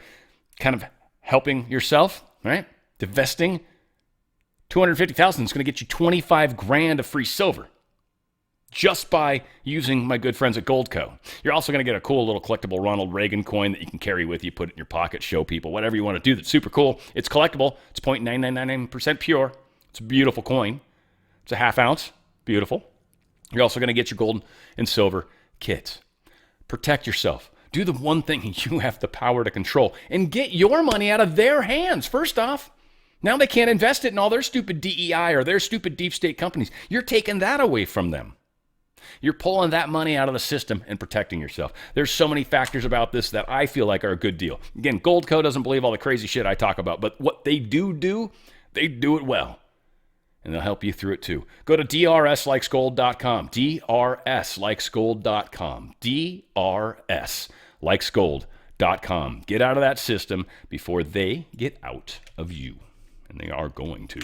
kind of helping yourself, right? Divesting. 250,000 is going to get you 25 grand of free silver just by using my good friends at Goldco. You're also going to get a cool little collectible Ronald Reagan coin that you can carry with you, put it in your pocket, show people, whatever you want to do. That's super cool. It's collectible. It's 0.9999% pure. It's a beautiful coin. It's a half ounce. Beautiful. You're also going to get your gold and silver kits. Protect yourself. Do the one thing you have the power to control and get your money out of their hands. First off, now they can't invest it in all their stupid DEI or their stupid deep state companies. You're taking that away from them. You're pulling that money out of the system and protecting yourself. There's so many factors about this that I feel like are a good deal. Again, Goldco doesn't believe all the crazy shit I talk about, but what they do, they do it well. And they'll help you through it too. Go to drslikesgold.com. drslikesgold.com. drslikesgold.com. Get out of that system before they get out of you. And they are going to.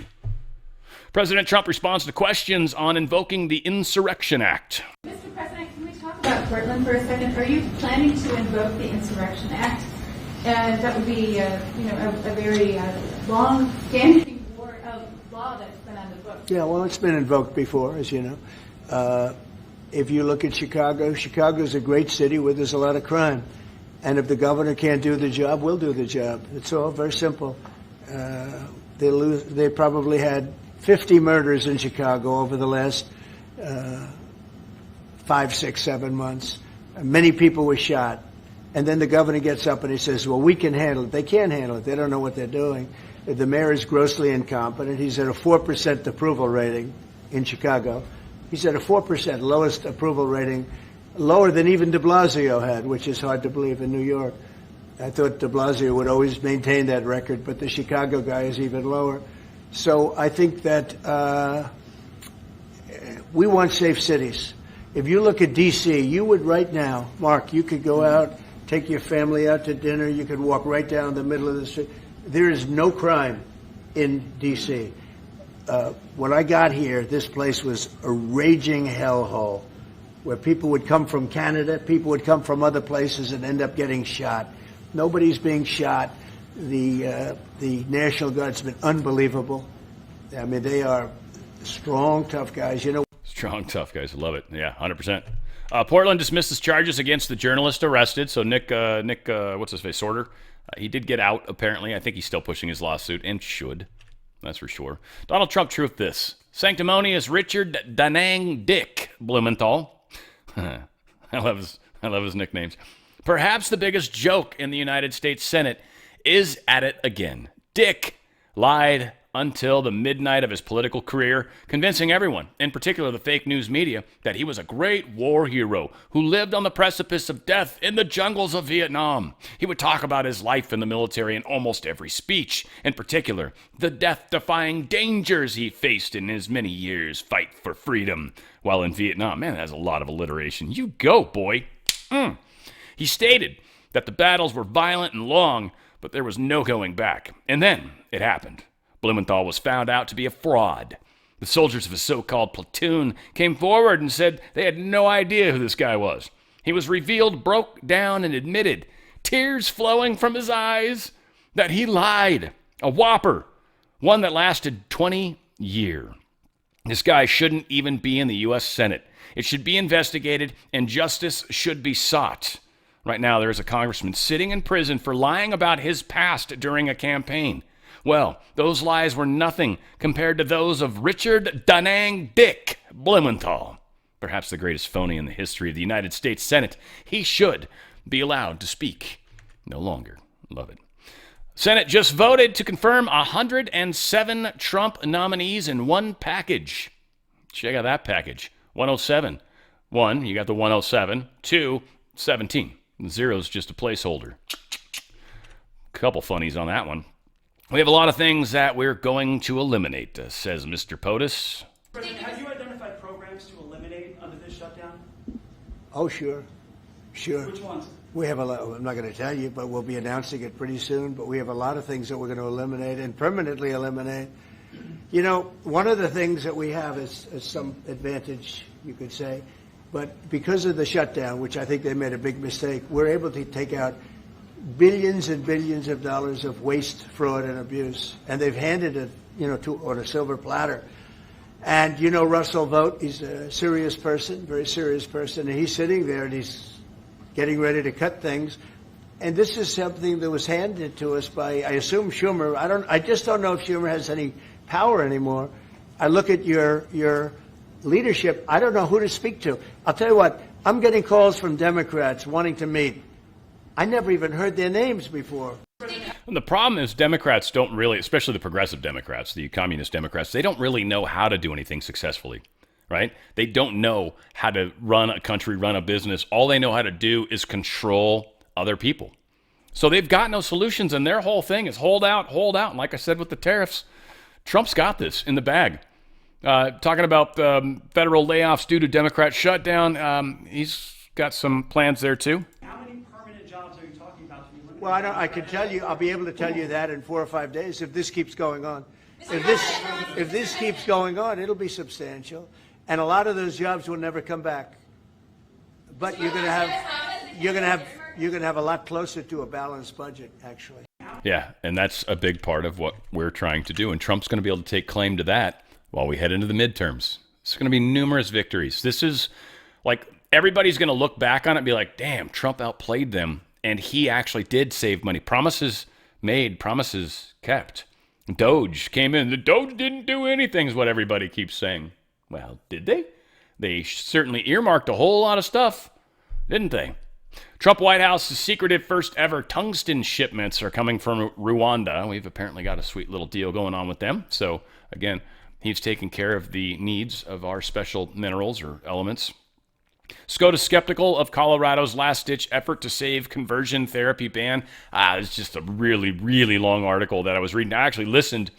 President Trump responds to questions on invoking the Insurrection Act. Mr. President, can we talk about Portland for a second? Are you planning to invoke the Insurrection Act? And that would be, a very long-standing law that's been on the books. Yeah, well, it's been invoked before, as you know. If you look at Chicago, Chicago's a great city where there's a lot of crime. And if the governor can't do the job, we'll do the job. It's all very simple. They probably had 50 murders in Chicago over the last 5, 6, 7 months. Many people were shot. And then the governor gets up and he says, well, we can handle it. They can't handle it. They don't know what they're doing. The mayor is grossly incompetent. He's at a 4% approval rating in Chicago. He's at a 4%, lowest approval rating, lower than even de Blasio had, which is hard to believe in New York. I thought de Blasio would always maintain that record, but the Chicago guy is even lower. So I think that we want safe cities. If you look at D.C., you would right now, Mark, you could go out, take your family out to dinner, you could walk right down the middle of the street. There is no crime in D.C. When I got here, this place was a raging hellhole where people would come from Canada, people would come from other places and end up getting shot. Nobody's being shot. The National Guard's been unbelievable. I mean, they are strong, tough guys. You know. Strong, tough guys. Love it. Yeah, 100%. Portland dismisses charges against the journalist arrested. So Nick, what's his face, Sorter? He did get out, apparently. I think he's still pushing his lawsuit, and should. That's for sure. Donald Trump truth this. Sanctimonious Richard Danang Dick Blumenthal. I love his nicknames. Perhaps the biggest joke in the United States Senate is at it again. Dick lied until the midnight of his political career, convincing everyone, in particular the fake news media, that he was a great war hero who lived on the precipice of death in the jungles of Vietnam. He would talk about his life in the military in almost every speech, in particular, the death-defying dangers he faced in his many years' fight for freedom while in Vietnam. Man, that has a lot of alliteration. You go, boy. He stated that the battles were violent and long, but there was no going back. And then it happened. Blumenthal was found out to be a fraud. The soldiers of his so-called platoon came forward and said they had no idea who this guy was. He was revealed, broke down, and admitted, tears flowing from his eyes, that he lied. A whopper. One that lasted 20 years. This guy shouldn't even be in the U.S. Senate. It should be investigated, and justice should be sought. Right now, there is a congressman sitting in prison for lying about his past during a campaign. Well, those lies were nothing compared to those of Richard Danang Dick Blumenthal, perhaps the greatest phony in the history of the United States Senate. He should be allowed to speak no longer. Love it. Senate just voted to confirm 107 Trump nominees in one package. Check out that package. 107. 1, you got the 107. 2, 17. The zero's just a placeholder. Couple funnies on that one. We have a lot of things that we're going to eliminate, says Mr. POTUS. President, have you identified programs to eliminate under this shutdown? Oh, sure. Which ones? We have a lot. I'm not going to tell you, but we'll be announcing it pretty soon. But we have a lot of things that we're going to eliminate and permanently eliminate. You know, one of the things that we have is some advantage, you could say. But because of the shutdown, which I think they made a big mistake, we're able to take out billions and billions of dollars of waste, fraud, and abuse. And they've handed it, on a silver platter. And, Russell Vogt, he's a serious person, very serious person. And he's sitting there and he's getting ready to cut things. And this is something that was handed to us by, I assume, Schumer. I just don't know if Schumer has any power anymore. I look at your leadership. I don't know who to speak to. I'll tell you what, I'm getting calls from Democrats wanting to meet. I never even heard their names before. And the problem is Democrats don't really, especially the progressive Democrats, the communist Democrats, they don't really know how to do anything successfully, right? They don't know how to run a country, run a business. All they know how to do is control other people. So they've got no solutions, and their whole thing is hold out, hold out. And like I said with the tariffs, Trump's got this in the bag. Talking about federal layoffs due to Democrat shutdown, he's got some plans there too. How many permanent jobs are you talking about to be eliminated? Well, I can tell you, I'll be able to tell you that in 4 or 5 days if this keeps going on. If this keeps going on, it'll be substantial, and a lot of those jobs will never come back. But you're going to have a lot closer to a balanced budget, actually. Yeah, and that's a big part of what we're trying to do, and Trump's going to be able to take claim to that while we head into the midterms. It's going to be numerous victories. This is like everybody's going to look back on it and be like, damn, Trump outplayed them. And he actually did save money. Promises made, promises kept. Doge came in. The Doge didn't do anything is what everybody keeps saying. Well, did they? They certainly earmarked a whole lot of stuff, didn't they? Trump White House's secretive first ever tungsten shipments are coming from Rwanda. We've apparently got a sweet little deal going on with them. So, again, he's taking care of the needs of our special minerals or elements. SCOTUS skeptical of Colorado's last-ditch effort to save conversion therapy ban. It's just a really, really long article that I was reading. I actually listened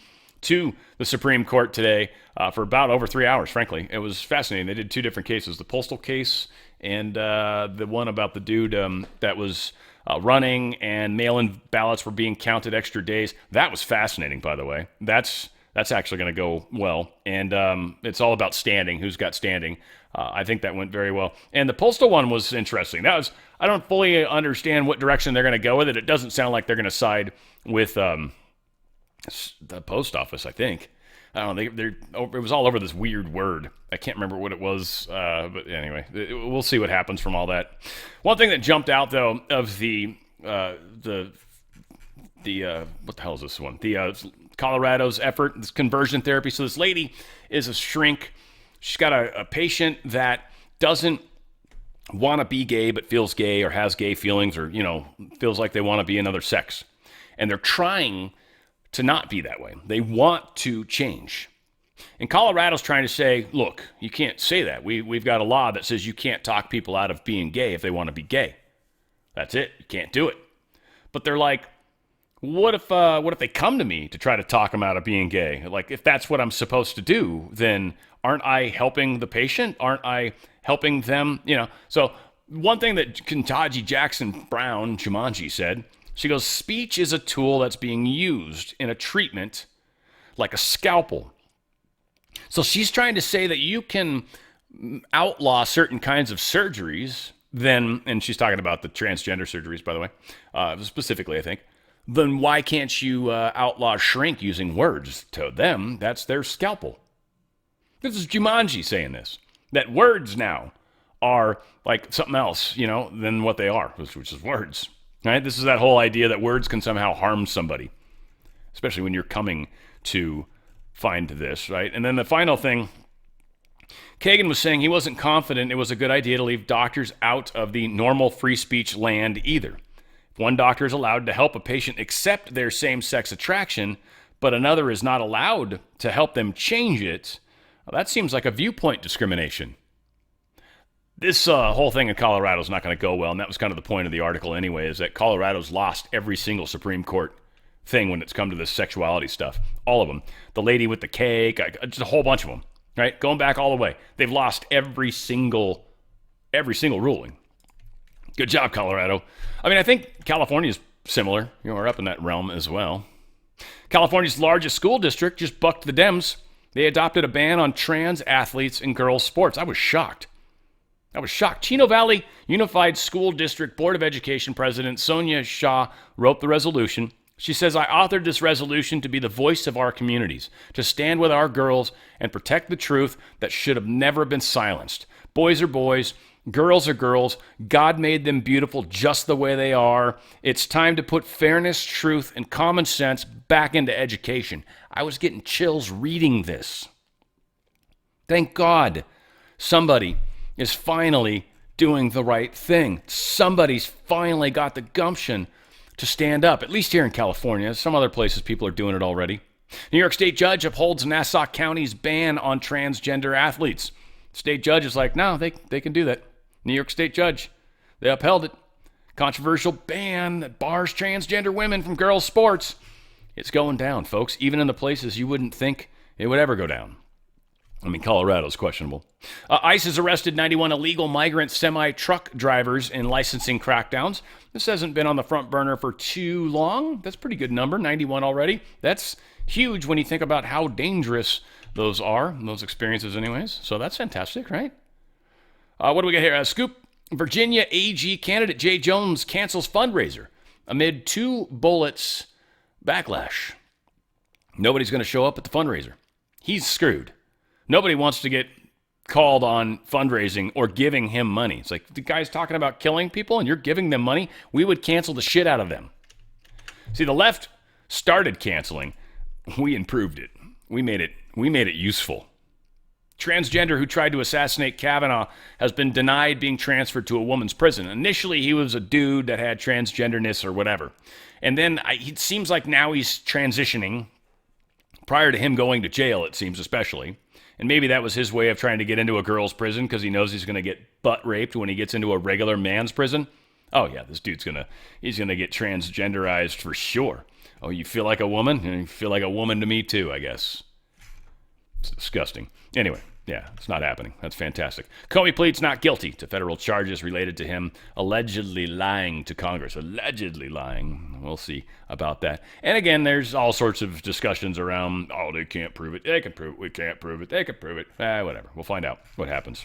to the Supreme Court today for about over 3 hours, frankly. It was fascinating. They did two different cases, the postal case and the one about the dude that was running and mail-in ballots were being counted extra days. That was fascinating, by the way. That's actually going to go well. And it's all about standing, who's got standing. I think that went very well. And the postal one was interesting. I don't fully understand what direction they're going to go with it. It doesn't sound like they're going to side with the post office, I think. I don't know. It was all over this weird word. I can't remember what it was, but anyway, we'll see what happens from all that. One thing that jumped out though of the what the hell is this one? The Colorado's effort, this conversion therapy. So this lady is a shrink. She's got a patient that doesn't want to be gay but feels gay or has gay feelings or feels like they want to be another sex, and they're trying to not be that way. They want to change. And Colorado's trying to say, look, you can't say that. We've got a law that says you can't talk people out of being gay if they want to be gay. That's it. You can't do it. But they're like, what if they come to me to try to talk them out of being gay? Like, if that's what I'm supposed to do, then aren't I helping the patient? Aren't I helping them? So one thing that Ketanji Jackson Brown, Jumanji, said, she goes, speech is a tool that's being used in a treatment like a scalpel. So she's trying to say that you can outlaw certain kinds of surgeries, and she's talking about the transgender surgeries, by the way, specifically, I think. Then why can't you outlaw shrink using words? To them, that's their scalpel. This is Jumanji saying this, that words now are like something else, than what they are, which is words. Right? This is that whole idea that words can somehow harm somebody, especially when you're coming to find this, right? And then the final thing, Kagan was saying he wasn't confident it was a good idea to leave doctors out of the normal free speech land either. If one doctor is allowed to help a patient accept their same-sex attraction, but another is not allowed to help them change it, well, that seems like a viewpoint discrimination. This whole thing in Colorado is not going to go well, and that was kind of the point of the article anyway, is that Colorado's lost every single Supreme Court thing when it's come to this sexuality stuff. All of them. The lady with the cake, just a whole bunch of them, right? Going back all the way. They've lost every single ruling. Good job, Colorado. I mean, I think California is similar. We're up in that realm as well. California's largest school district just bucked the Dems. They adopted a ban on trans athletes in girls' sports. I was shocked. Chino Valley Unified School District Board of Education President Sonia Shah wrote the resolution. She says, I authored this resolution to be the voice of our communities, to stand with our girls and protect the truth that should have never been silenced. Boys are boys, girls are girls. God made them beautiful just the way they are. It's time to put fairness, truth, and common sense back into education. I was getting chills reading this. Thank God somebody is finally doing the right thing. Somebody's finally got the gumption to stand up, at least here in California. Some other places people are doing it already. New York State judge upholds Nassau County's ban on transgender athletes. State judge is like, no, they can do that. New York State judge, they upheld it. Controversial ban that bars transgender women from girls' sports. It's going down, folks, even in the places you wouldn't think it would ever go down. I mean, Colorado's questionable. ICE has arrested 91 illegal migrant semi-truck drivers in licensing crackdowns. This hasn't been on the front burner for too long. That's a pretty good number, 91 already. That's huge when you think about how dangerous those are, those experiences anyways. So that's fantastic, right? What do we got here? Scoop. Virginia AG candidate Jay Jones cancels fundraiser amid 2 bullets backlash. Nobody's going to show up at the fundraiser. He's screwed. Nobody wants to get called on fundraising or giving him money. It's like, the guy's talking about killing people and you're giving them money? We would cancel the shit out of them. See, the left started canceling. We improved it. We made it useful. Transgender who tried to assassinate Kavanaugh has been denied being transferred to a woman's prison. Initially, he was a dude that had transgenderness or whatever. And then it seems like now he's transitioning. Prior to him going to jail, it seems, especially. And maybe that was his way of trying to get into a girl's prison because he knows he's going to get butt raped when he gets into a regular man's prison. Oh yeah, this dude's he's gonna get transgenderized for sure. Oh, you feel like a woman? You feel like a woman to me too, I guess. It's disgusting. Anyway, yeah, it's not happening. That's fantastic. Comey pleads not guilty to federal charges related to him allegedly lying to Congress. Allegedly lying. We'll see about that. And again, there's all sorts of discussions around, oh, they can't prove it. They can prove it. We can't prove it. They can prove it. Whatever. We'll find out what happens.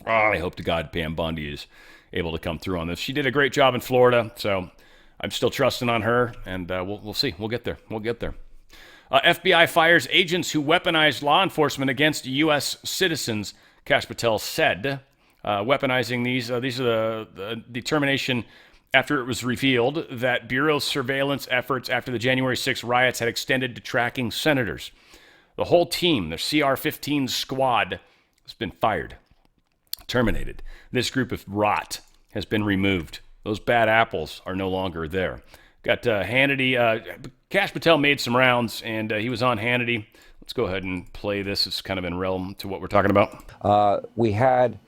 Oh, I hope to God Pam Bondi is able to come through on this. She did a great job in Florida, so I'm still trusting on her, and we'll see. We'll get there. FBI fires agents who weaponized law enforcement against U.S. citizens, Kash Patel said. Weaponizing these are the determination after it was revealed that Bureau's surveillance efforts after the January 6 riots had extended to tracking senators. The whole team, the CR-15 squad, has been fired, terminated. This group of rot has been removed. Those bad apples are no longer there. Got Hannity. Kash Patel made some rounds, and he was on Hannity. Let's go ahead and play this. It's kind of in realm to what we're talking about. We had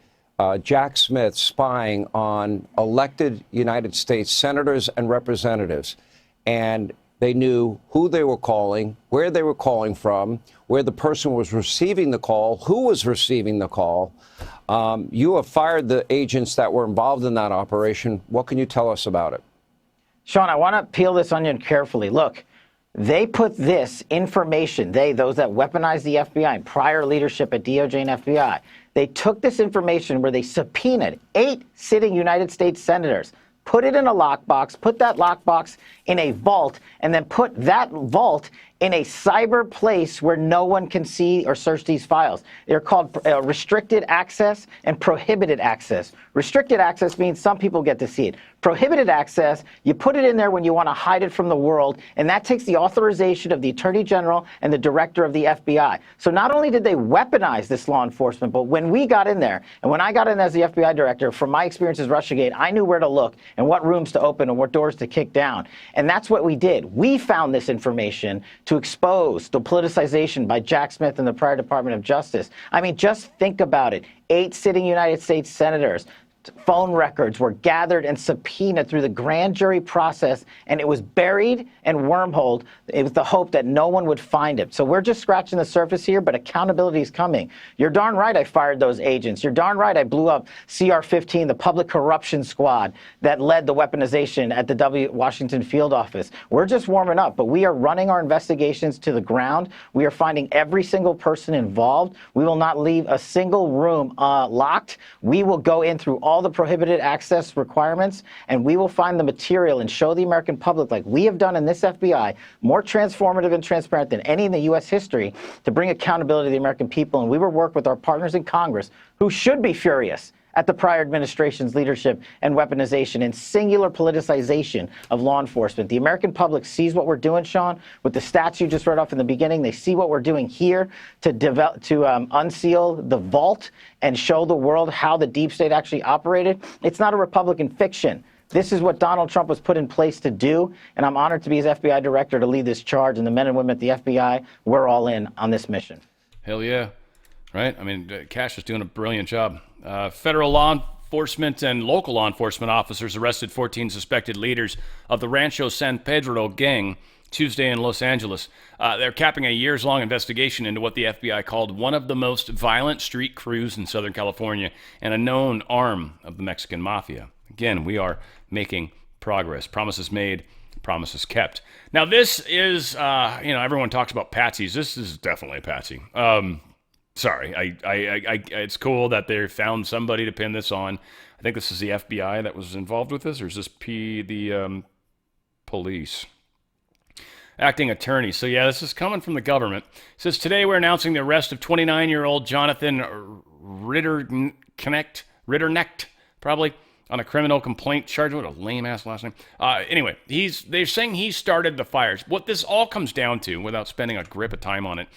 Jack Smith spying on elected United States senators and representatives, and they knew who they were calling, where they were calling from, where the person was receiving the call, who was receiving the call. You have fired the agents that were involved in that operation. What can you tell us about it? Sean, I want to peel this onion carefully. Look, they put this information, those that weaponized the FBI and prior leadership at DOJ and FBI, they took this information where they subpoenaed 8 sitting United States senators, put it in a lockbox, put that lockbox in a vault, and then put that vault in a cyber place where no one can see or search these files. They're called restricted access and prohibited access. Restricted access means some people get to see it. Prohibited access, you put it in there when you want to hide it from the world, and that takes the authorization of the Attorney General and the Director of the FBI. So not only did they weaponize this law enforcement, but when we got in there, and when I got in as the FBI Director, from my experience as Russiagate, I knew where to look and what rooms to open and what doors to kick down. And that's what we did. We found this information to expose the politicization by Jack Smith and the prior Department of Justice. I mean, just think about it. 8 sitting United States senators, phone records were gathered and subpoenaed through the grand jury process, and it was buried and wormholed. It was the hope that no one would find it. So we're just scratching the surface here, but accountability is coming. You're darn right I fired those agents. You're darn right I blew up CR-15, the public corruption squad that led the weaponization at the Washington field office. We're just warming up, but we are running our investigations to the ground. We are finding every single person involved. We will not leave a single room locked. We will go in through all the prohibited access requirements, and we will find the material and show the American public, like we have done in this FBI, more transformative and transparent than any in the U.S. history, to bring accountability to the American people. And we will work with our partners in Congress, who should be furious at the prior administration's leadership and weaponization and singular politicization of law enforcement. The American public sees what we're doing, Sean, with the stats you just read off in the beginning. They see what we're doing here to unseal the vault and show the world how the deep state actually operated. It's not a Republican fiction. This is what Donald Trump was put in place to do, and I'm honored to be his FBI director to lead this charge. And the men and women at the FBI, we're all in on this mission. Hell yeah. Right? I mean, Kash is doing a brilliant job. Federal law enforcement and local law enforcement officers arrested 14 suspected leaders of the Rancho San Pedro gang Tuesday in Los Angeles. They're capping a years-long investigation into what the FBI called one of the most violent street crews in Southern California and a known arm of the Mexican mafia. Again, we are making progress. Promises made, promises kept. Now, this is, everyone talks about patsies. This is definitely a patsy. Sorry, it's cool that they found somebody to pin this on. I think this is the FBI that was involved with this, or is this the police? Acting attorney. So yeah, this is coming from the government. It says, today we're announcing the arrest of 29-year-old Jonathan Ritterknecht, probably, on a criminal complaint charge. What a lame-ass last name. Anyway, they're saying he started the fires. What this all comes down to, without spending a grip of time on it,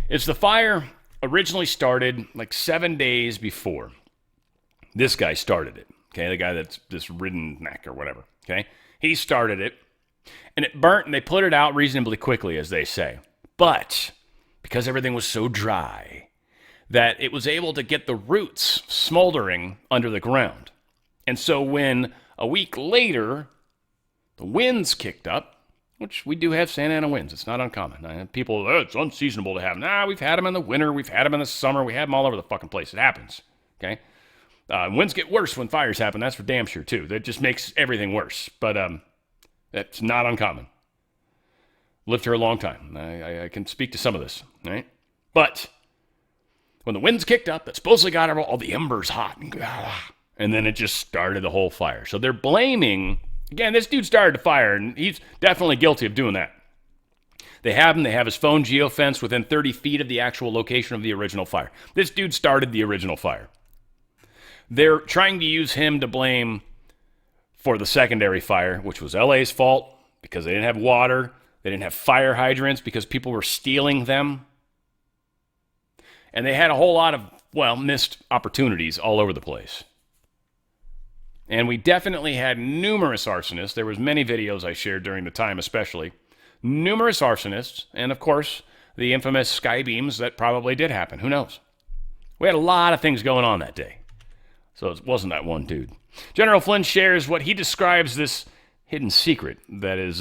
is the fire originally started like 7 days before. This guy started it, okay? The guy that's this Ritterknecht or whatever, okay? He started it, and it burnt, and they put it out reasonably quickly, as they say. But because everything was so dry that it was able to get the roots smoldering under the ground. And so when a week later the winds kicked up, which we do have Santa Ana winds. It's not uncommon. People, it's unseasonable to have them. Nah, we've had them in the winter. We've had them in the summer. We have them all over the fucking place. It happens, okay? Winds get worse when fires happen. That's for damn sure, too. That just makes everything worse. But that's not uncommon. Lived here a long time. I can speak to some of this, right? But when the winds kicked up, that supposedly got all the embers hot. And then it just started the whole fire. So they're blaming... Again, this dude started the fire, and he's definitely guilty of doing that. They have him. They have his phone geofenced within 30 feet of the actual location of the original fire. This dude started the original fire. They're trying to use him to blame for the secondary fire, which was LA's fault because they didn't have water. They didn't have fire hydrants because people were stealing them. And they had a whole lot of, missed opportunities all over the place. And we definitely had numerous arsonists. There was many videos I shared during the time especially. Numerous arsonists, and of course, the infamous sky beams that probably did happen. Who knows? We had a lot of things going on that day. So it wasn't that one dude. General Flynn shares what he describes this hidden secret that is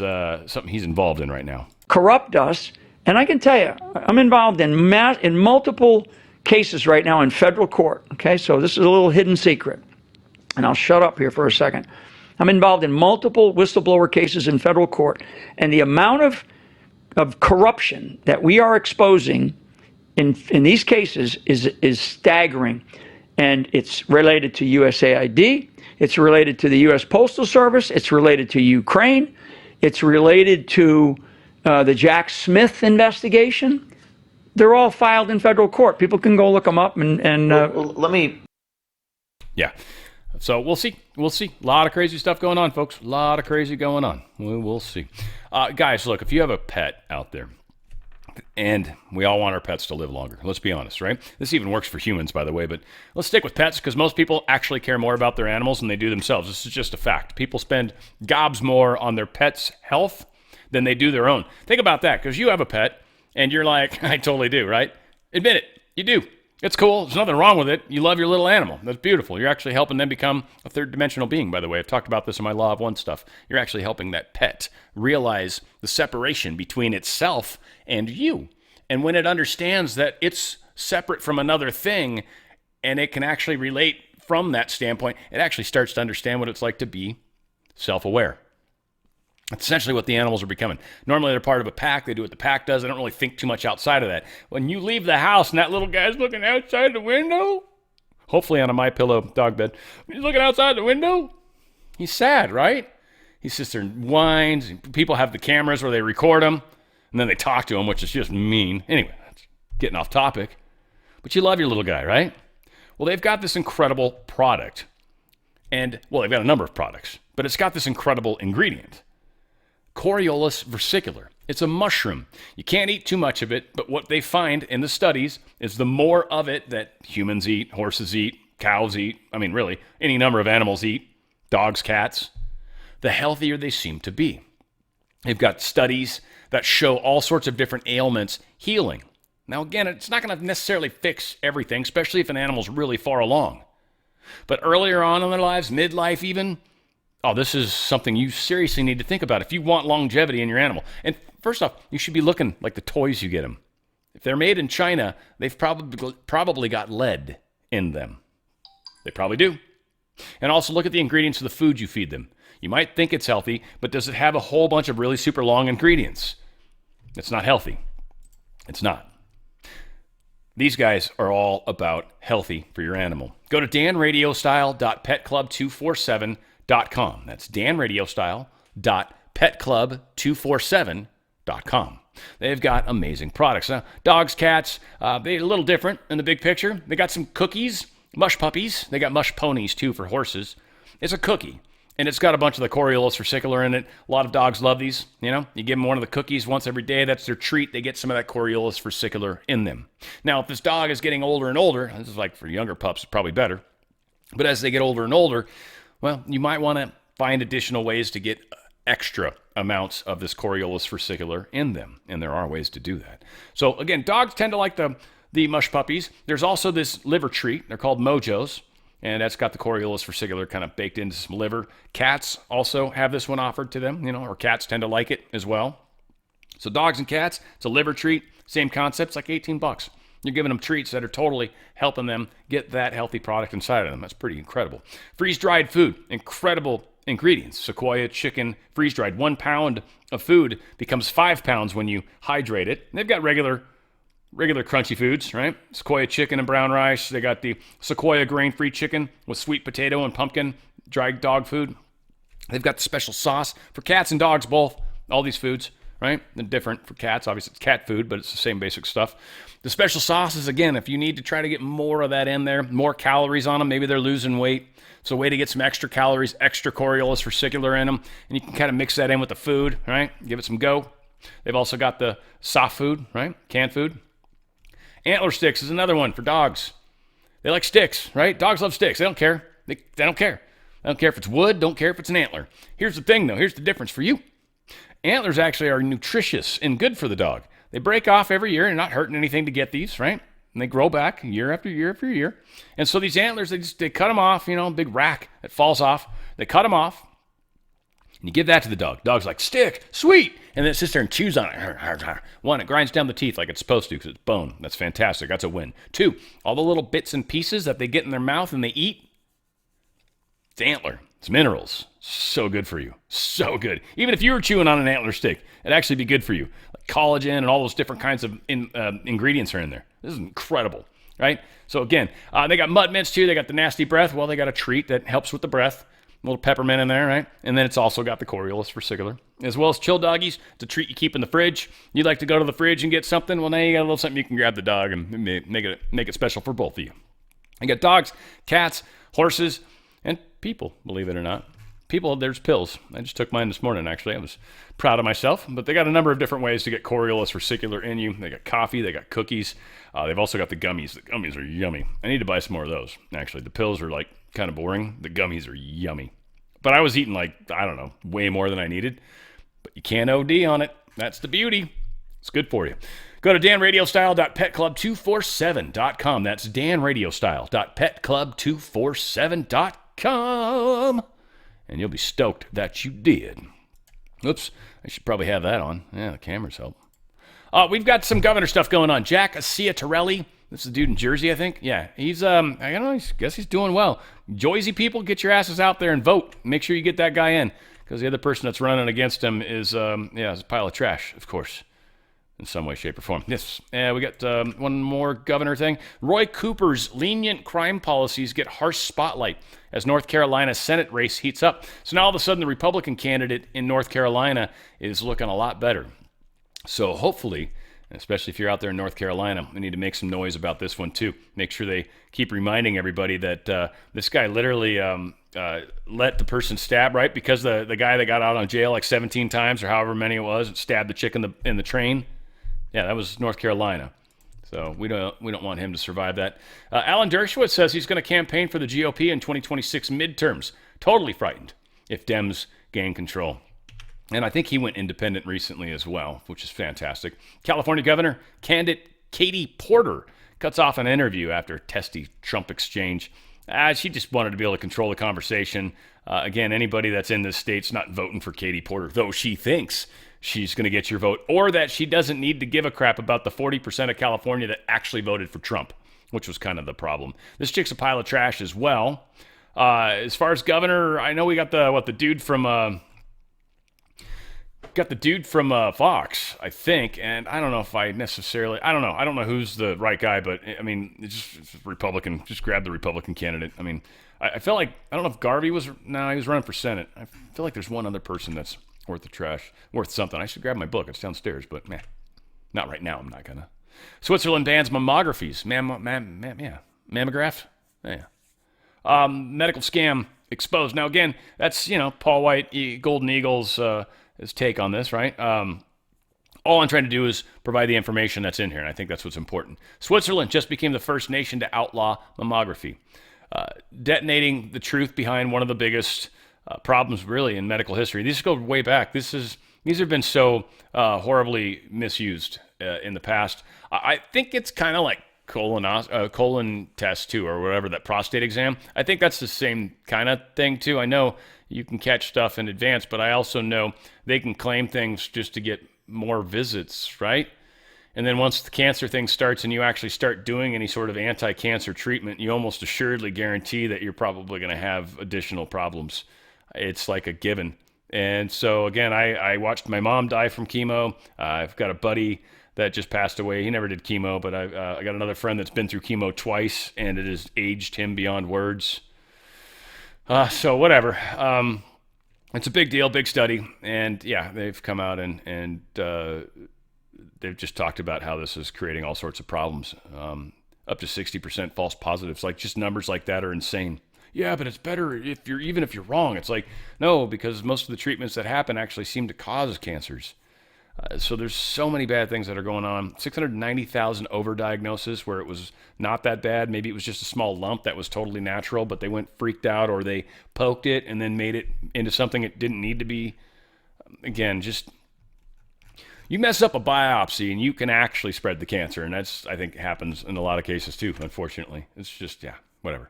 something he's involved in right now. Corrupt us, and I can tell you, I'm involved in multiple cases right now in federal court. Okay, so this is a little hidden secret, and I'll shut up here for a second. I'm involved in multiple whistleblower cases in federal court, and the amount of corruption that we are exposing in these cases is staggering. And it's related to USAID, it's related to the U.S. Postal Service, it's related to Ukraine, it's related to the Jack Smith investigation. They're all filed in federal court. People can go look them up and let me... Yeah. So we'll see. We'll see. A lot of crazy stuff going on, folks. A lot of crazy going on. We'll see. Guys, look, if you have a pet out there, and we all want our pets to live longer. Let's be honest, right? This even works for humans, by the way, but let's stick with pets because most people actually care more about their animals than they do themselves. This is just a fact. People spend gobs more on their pet's health than they do their own. Think about that because you have a pet and you're like, I totally do, right? Admit it. You do. It's cool. There's nothing wrong with it. You love your little animal. That's beautiful. You're actually helping them become a third-dimensional being, by the way. I've talked about this in my Law of One stuff. You're actually helping that pet realize the separation between itself and you. And when it understands that it's separate from another thing and it can actually relate from that standpoint, it actually starts to understand what it's like to be self-aware. That's essentially what the animals are becoming. Normally, they're part of a pack. They do what the pack does. They don't really think too much outside of that. When you leave the house and that little guy's looking outside the window, hopefully on a MyPillow dog bed, when he's looking outside the window, he's sad, right? He sits there and whines. People have the cameras where they record him, and then they talk to him, which is just mean. Anyway, that's getting off topic. But you love your little guy, right? Well, they've got this incredible product. And, they've got a number of products, but it's got this incredible ingredient. Coriolus versicolor. It's a mushroom. You can't eat too much of it, but what they find in the studies is the more of it that humans eat, horses eat, cows eat, really, any number of animals eat, dogs, cats, the healthier they seem to be. They've got studies that show all sorts of different ailments healing. Now, again, it's not going to necessarily fix everything, especially if an animal's really far along. But earlier on in their lives, midlife even, this is something you seriously need to think about if you want longevity in your animal. And first off, you should be looking like the toys you get them. If they're made in China, they've probably got lead in them. They probably do. And also look at the ingredients of the food you feed them. You might think it's healthy, but does it have a whole bunch of really super long ingredients? It's not healthy. It's not. These guys are all about healthy for your animal. Go to danradiostyle.petclub247.com. That's danradiostyle.petclub247.com. They've got amazing products. Now, dogs, cats, they're a little different in the big picture. They got some cookies, mush puppies. They got mush ponies, too, for horses. It's a cookie, and it's got a bunch of the Coriolus versicolor in it. A lot of dogs love these. You give them one of the cookies once every day. That's their treat. They get some of that Coriolus versicolor in them. Now, if this dog is getting older and older, this is like for younger pups, it's probably better. But as they get older and older, you might want to find additional ways to get extra amounts of this Coriolus versicolor in them, and there are ways to do that. So again, dogs tend to like the mush puppies. There's also this liver treat. They're called Mojos, and that's got the Coriolus versicolor kind of baked into some liver. Cats also have this one offered to them, or cats tend to like it as well. So dogs and cats, it's a liver treat. Same concept. It's like $18. You're giving them treats that are totally helping them get that healthy product inside of them. That's pretty incredible. Freeze-dried food, incredible ingredients. Sequoia chicken, freeze-dried. 1 pound of food becomes 5 pounds when you hydrate it. And they've got regular crunchy foods, right? Sequoia chicken and brown rice. They got the Sequoia grain-free chicken with sweet potato and pumpkin, dried dog food. They've got the special sauce for cats and dogs both. All these foods right? They're different for cats. Obviously, it's cat food, but it's the same basic stuff. The special sauces, again, if you need to try to get more of that in there, more calories on them, maybe they're losing weight. It's a way to get some extra calories, extra Coriolis versicolor in them, and you can kind of mix that in with the food, right? Give it some go. They've also got the soft food, right? Canned food. Antler sticks is another one for dogs. They like sticks, right? Dogs love sticks. They don't care. They don't care. They don't care if it's wood. Don't care if it's an antler. Here's the thing, though. Here's the difference for you. Antlers actually are nutritious and good for the dog. They break off every year and not hurting anything to get these, right? And they grow back year after year after year. And so these antlers, they cut them off, a big rack that falls off. They cut them off. And you give that to the dog. Dog's like, stick, sweet. And then it sits there and chews on it. One, it grinds down the teeth like it's supposed to because it's bone. That's fantastic. That's a win. Two, all the little bits and pieces that they get in their mouth and they eat, it's antler. It's minerals. So good for you. So good. Even if you were chewing on an antler stick, it'd actually be good for you. Like collagen and all those different kinds of ingredients are in there. This is incredible, right? So again, they got mud mints too. They got the nasty breath. Well, they got a treat that helps with the breath. A little peppermint in there, right? And then it's also got the Coriolis versicolor, as well as chill doggies. It's a treat you keep in the fridge. You'd like to go to the fridge and get something? Well, now you got a little something you can grab the dog and make it special for both of you. You got dogs, cats, horses, and people, believe it or not. People, there's pills. I just took mine this morning, actually. I was proud of myself. But they got a number of different ways to get Coriolis versicolor in you. They got coffee. They got cookies. They've also got the gummies. The gummies are yummy. I need to buy some more of those, actually. The pills are like kind of boring. The gummies are yummy. But I was eating way more than I needed. But you can't OD on it. That's the beauty. It's good for you. Go to danradiostyle.petclub247.com. That's danradiostyle.petclub247.com. And you'll be stoked that you did. Oops, I should probably have that on. Yeah, the cameras help. We've got some governor stuff going on. Jack Ciattarelli. This is a dude in Jersey, I think. Yeah, he's, I don't know, I guess he's doing well. Joyzy people, get your asses out there and vote. Make sure you get that guy in, because the other person that's running against him is a pile of trash, of course, in some way, shape, or form. Yes, we got one more governor thing. Roy Cooper's lenient crime policies get harsh spotlight as North Carolina Senate race heats up. So now all of a sudden the Republican candidate in North Carolina is looking a lot better. So hopefully, especially if you're out there in North Carolina, we need to make some noise about this one too. Make sure they keep reminding everybody that this guy literally let the person stab, right? Because the guy that got out on jail like 17 times or however many it was, and stabbed the chick in the train. Yeah, that was North Carolina. So we don't want him to survive that. Alan Dershowitz says he's going to campaign for the GOP in 2026 midterms. Totally frightened if Dems gain control. And I think he went independent recently as well, which is fantastic. California Governor candidate Katie Porter cuts off an interview after a testy Trump exchange. She just wanted to be able to control the conversation. Again, anybody that's in this state's not voting for Katie Porter, though she thinks she's going to get your vote, or that she doesn't need to give a crap about the 40% of California that actually voted for Trump, which was kind of the problem. This chick's a pile of trash as well. As far as governor, I know we got the dude from... Got the dude from Fox, I think, and I don't know if I necessarily... I don't know who's the right guy, but, I mean, it's Republican. Just grab the Republican candidate. I mean, I feel like... I don't know if Garvey was... No, he was running for Senate. I feel like there's one other person that's worth the trash, worth something. I should grab my book. It's downstairs, but, not right now. I'm not gonna. Switzerland bans mammographies. Mammograph? Yeah. Medical scam exposed. Now, again, that's, Paul White, Golden Eagles... his take on this, right? All I'm trying to do is provide the information that's in here, and I think that's what's important. Switzerland just became the first nation to outlaw mammography, detonating the truth behind one of the biggest problems, really, in medical history. These go way back. These have been so horribly misused in the past. I think it's kind of like colon test, too, or whatever, that prostate exam. I think that's the same kind of thing, too. I know you can catch stuff in advance, but I also know they can claim things just to get more visits, right? And then once the cancer thing starts and you actually start doing any sort of anti-cancer treatment, you almost assuredly guarantee that you're probably going to have additional problems. It's like a given. And so, again, I watched my mom die from chemo. I've got a buddy that just passed away. He never did chemo, but I got another friend that's been through chemo twice, and it has aged him beyond words. So whatever. It's a big deal, big study. And yeah, they've come out and they've just talked about how this is creating all sorts of problems. Up to 60% false positives. Like, just numbers like that are insane. Yeah, but it's better if you're wrong. It's like, no, because most of the treatments that happen actually seem to cause cancers. So there's so many bad things that are going on. 690,000 overdiagnoses where it was not that bad. Maybe it was just a small lump that was totally natural, but they went freaked out, or they poked it and then made it into something it didn't need to be. Again, just you mess up a biopsy and you can actually spread the cancer. And that's, I think, happens in a lot of cases too, unfortunately. It's just, yeah, whatever.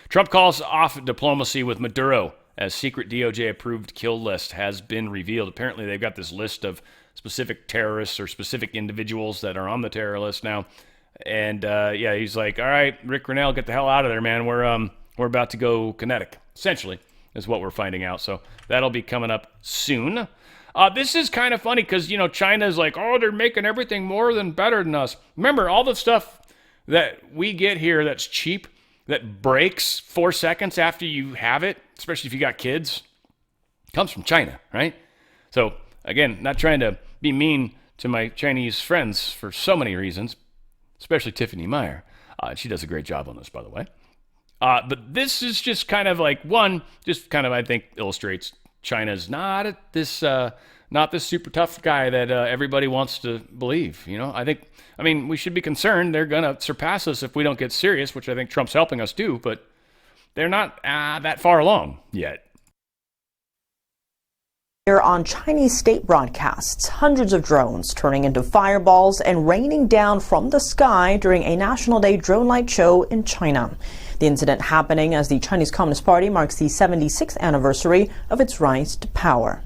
Trump calls off diplomacy with Maduro as secret DOJ-approved kill list has been revealed. Apparently, they've got this list of specific terrorists or specific individuals that are on the terror list now. And, yeah, he's like, all right, Rick Grinnell, get the hell out of there, man. We're about to go kinetic, essentially, is what we're finding out. So that'll be coming up soon. This is kind of funny because, you know, China's like, oh, they're making everything more than better than us. Remember, all the stuff that we get here that's cheap, that breaks 4 seconds after you have it, especially if you got kids, comes from China, right? So, again, not trying to be mean to my Chinese friends for so many reasons, especially Tiffany Meyer. She does a great job on this, by the way. But this is just kind of like, I think illustrates China's not this super tough guy that everybody wants to believe. You know, I mean, we should be concerned they're going to surpass us if we don't get serious, which I think Trump's helping us do, but they're not that far along yet. On Chinese state broadcasts, hundreds of drones turning into fireballs and raining down from the sky during a National Day drone light show in China. The incident happening as the Chinese Communist Party marks the 76th anniversary of its rise to power.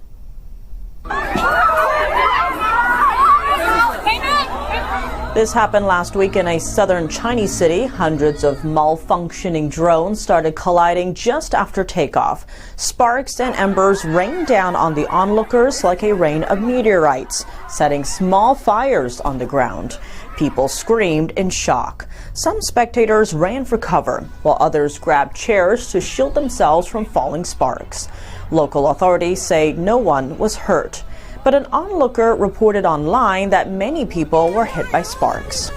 This happened last week in a southern Chinese city. Hundreds of malfunctioning drones started colliding just after takeoff. Sparks and embers rained down on the onlookers like a rain of meteorites, setting small fires on the ground. People screamed in shock. Some spectators ran for cover, while others grabbed chairs to shield themselves from falling sparks. Local authorities say no one was hurt. But an onlooker reported online that many people were hit by sparks.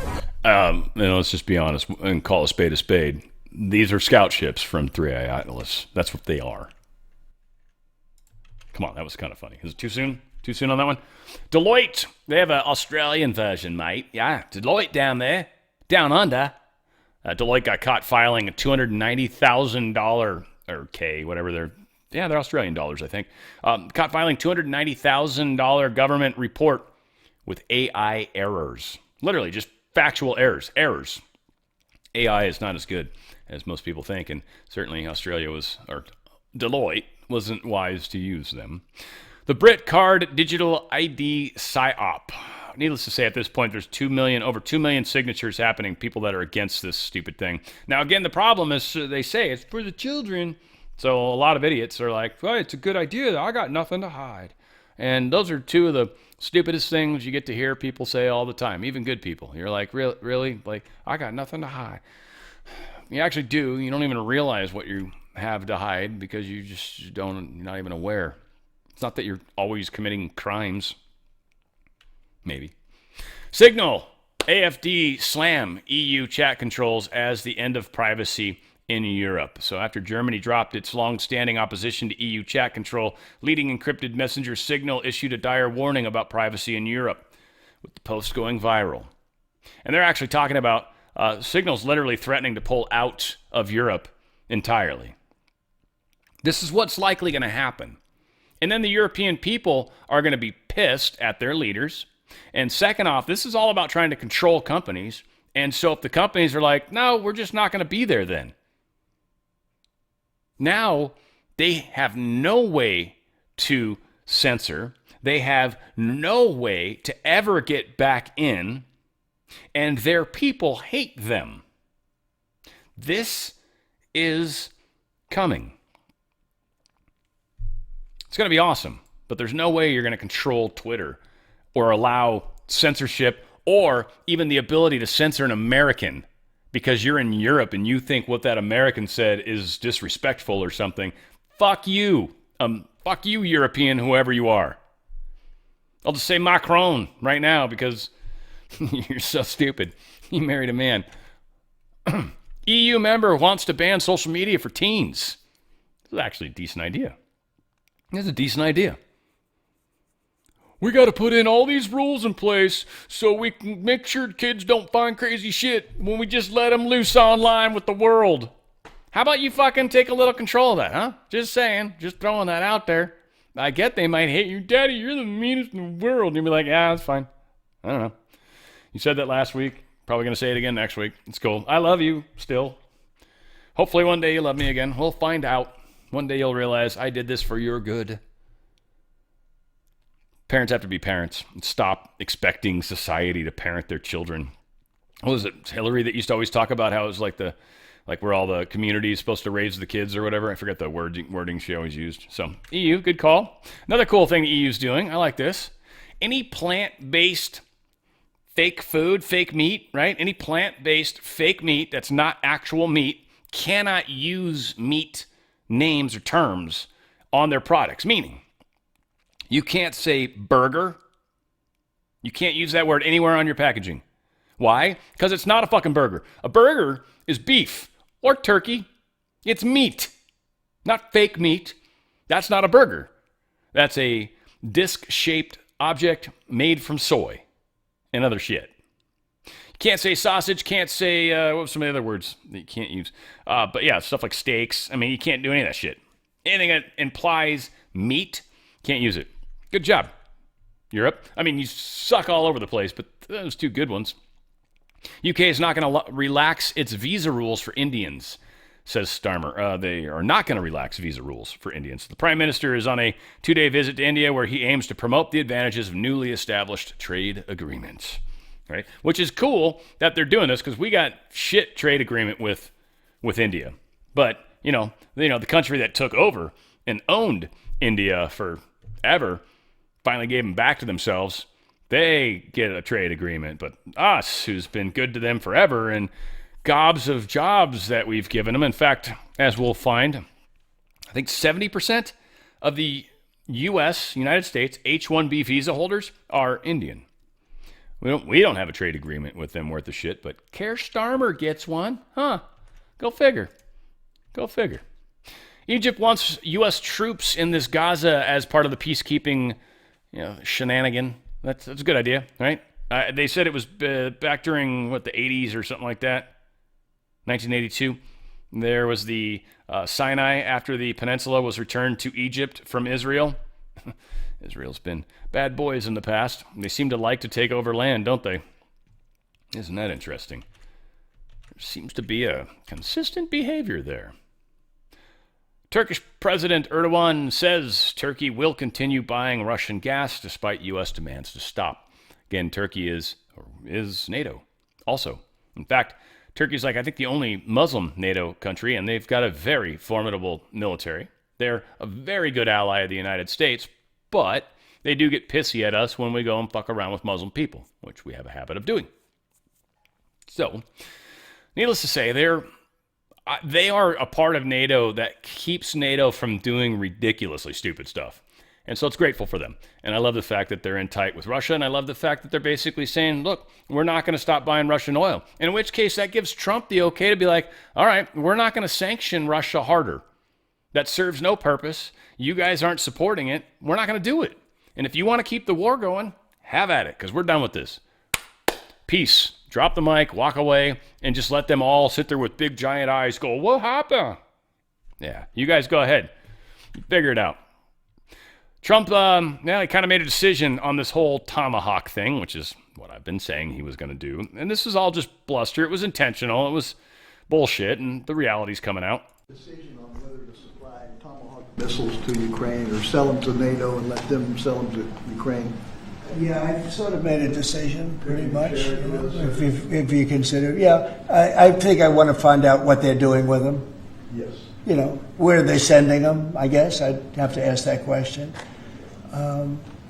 Let's just be honest and call a spade a spade. These are scout ships from 3i Atlas. That's what they are. Come on, that was kind of funny. Is it too soon? Too soon on that one? Deloitte. They have an Australian version, mate. Yeah, Deloitte down there. Down under. Deloitte got caught filing a $290,000 or K, whatever they're Australian dollars, I think. Caught filing $290,000 government report with AI errors. Literally, just factual errors. AI is not as good as most people think, and certainly Deloitte wasn't wise to use them. The Brit Card Digital ID PSYOP. Needless to say, at this point, there's over 2 million signatures happening, people that are against this stupid thing. Now, again, the problem is they say it's for the children. So a lot of idiots are like, well, it's a good idea. I got nothing to hide. And those are two of the stupidest things you get to hear people say all the time, even good people. You're like, really? Like, I got nothing to hide. You actually do. You don't even realize what you have to hide because you're not even aware. It's not that you're always committing crimes. Maybe. Signal. AFD slam EU chat controls as the end of privacy in Europe. So after Germany dropped its long-standing opposition to EU chat control, leading encrypted messenger Signal issued a dire warning about privacy in Europe, with the post going viral. And they're actually talking about Signal's literally threatening to pull out of Europe entirely. This is what's likely going to happen. And then the European people are going to be pissed at their leaders. And second off, this is all about trying to control companies. And so if the companies are like, no, we're just not going to be there then. Now, they have no way to censor. They have no way to ever get back in. And their people hate them. This is coming. It's going to be awesome. But there's no way you're going to control Twitter or allow censorship or even the ability to censor an American because you're in Europe and you think what that American said is disrespectful or something. Fuck you, Fuck you, European, whoever you are. I'll just say Macron right now because you're so stupid. You married a man. EU member wants to ban social media for teens. This is actually a decent idea. It's a decent idea. We got to put in all these rules in place so we can make sure kids don't find crazy shit when we just let them loose online with the world. How about you fucking take a little control of that, huh? Just saying. Just throwing that out there. I get they might hate you. Daddy, you're the meanest in the world. And you'll be like, yeah, that's fine. I don't know. You said that last week. Probably going to say it again next week. It's cool. I love you still. Hopefully one day you'll love me again. We'll find out. One day you'll realize I did this for your good. Parents have to be parents and stop expecting society to parent their children. What was it, Hillary, that used to always talk about how it was like where all the community is supposed to raise the kids or whatever? I forget the wording she always used. So, EU, good call. Another cool thing the EU's doing, I like this. Any plant-based fake food, fake meat, right? Any plant-based fake meat that's not actual meat cannot use meat names or terms on their products. Meaning, you can't say burger. You can't use that word anywhere on your packaging. Why? Because it's not a fucking burger. A burger is beef or turkey. It's meat, not fake meat. That's not a burger. That's a disc-shaped object made from soy and other shit. You can't say sausage, can't say, what were some of the other words that you can't use? But yeah, stuff like steaks. I mean, you can't do any of that shit. Anything that implies meat, can't use it. Good job, Europe. I mean, you suck all over the place, but those two good ones. UK is not going to relax its visa rules for Indians, says Starmer. They are not going to relax visa rules for Indians. The Prime Minister is on a 2-day visit to India where he aims to promote the advantages of newly established trade agreements. Right? Which is cool that they're doing this because we got shit trade agreement with India. But, the country that took over and owned India forever finally gave them back to themselves. They get a trade agreement, but us, who's been good to them forever, and gobs of jobs that we've given them. In fact, as we'll find, I think 70% of the United States, H-1B visa holders are Indian. We don't have a trade agreement with them worth of shit, but Keir Starmer gets one. Huh. Go figure. Go figure. Egypt wants U.S. troops in this Gaza as part of the peacekeeping shenanigan. That's a good idea, right? They said it was back during, the 80s or something like that, 1982. There was the Sinai after the peninsula was returned to Egypt from Israel. Israel's been bad boys in the past. They seem to like to take over land, don't they? Isn't that interesting? There seems to be a consistent behavior there. Turkish President Erdogan says Turkey will continue buying Russian gas despite U.S. demands to stop. Again, Turkey is NATO also. In fact, Turkey's I think the only Muslim NATO country, and they've got a very formidable military. They're a very good ally of the United States, but they do get pissy at us when we go and fuck around with Muslim people, which we have a habit of doing. So, needless to say, they are a part of NATO that keeps NATO from doing ridiculously stupid stuff. And so it's grateful for them. And I love the fact that they're in tight with Russia. And I love the fact that they're basically saying, look, we're not going to stop buying Russian oil. In which case that gives Trump the okay to be like, all right, we're not going to sanction Russia harder. That serves no purpose. You guys aren't supporting it. We're not going to do it. And if you want to keep the war going, have at it, because we're done with this. Peace. Drop the mic, walk away, and just let them all sit there with big giant eyes go, what happened? Yeah, you guys go ahead. Figure it out. Trump, he kind of made a decision on this whole tomahawk thing, which is what I've been saying he was going to do. And this is all just bluster. It was intentional. It was bullshit, and the reality's coming out. Decision on whether to supply tomahawk missiles to Ukraine or sell them to NATO and let them sell them to Ukraine. Yeah, I've sort of made a decision, pretty much, if you consider. Yeah, I think I want to find out what they're doing with them. Yes. Where are they sending them, I guess. I'd have to ask that question.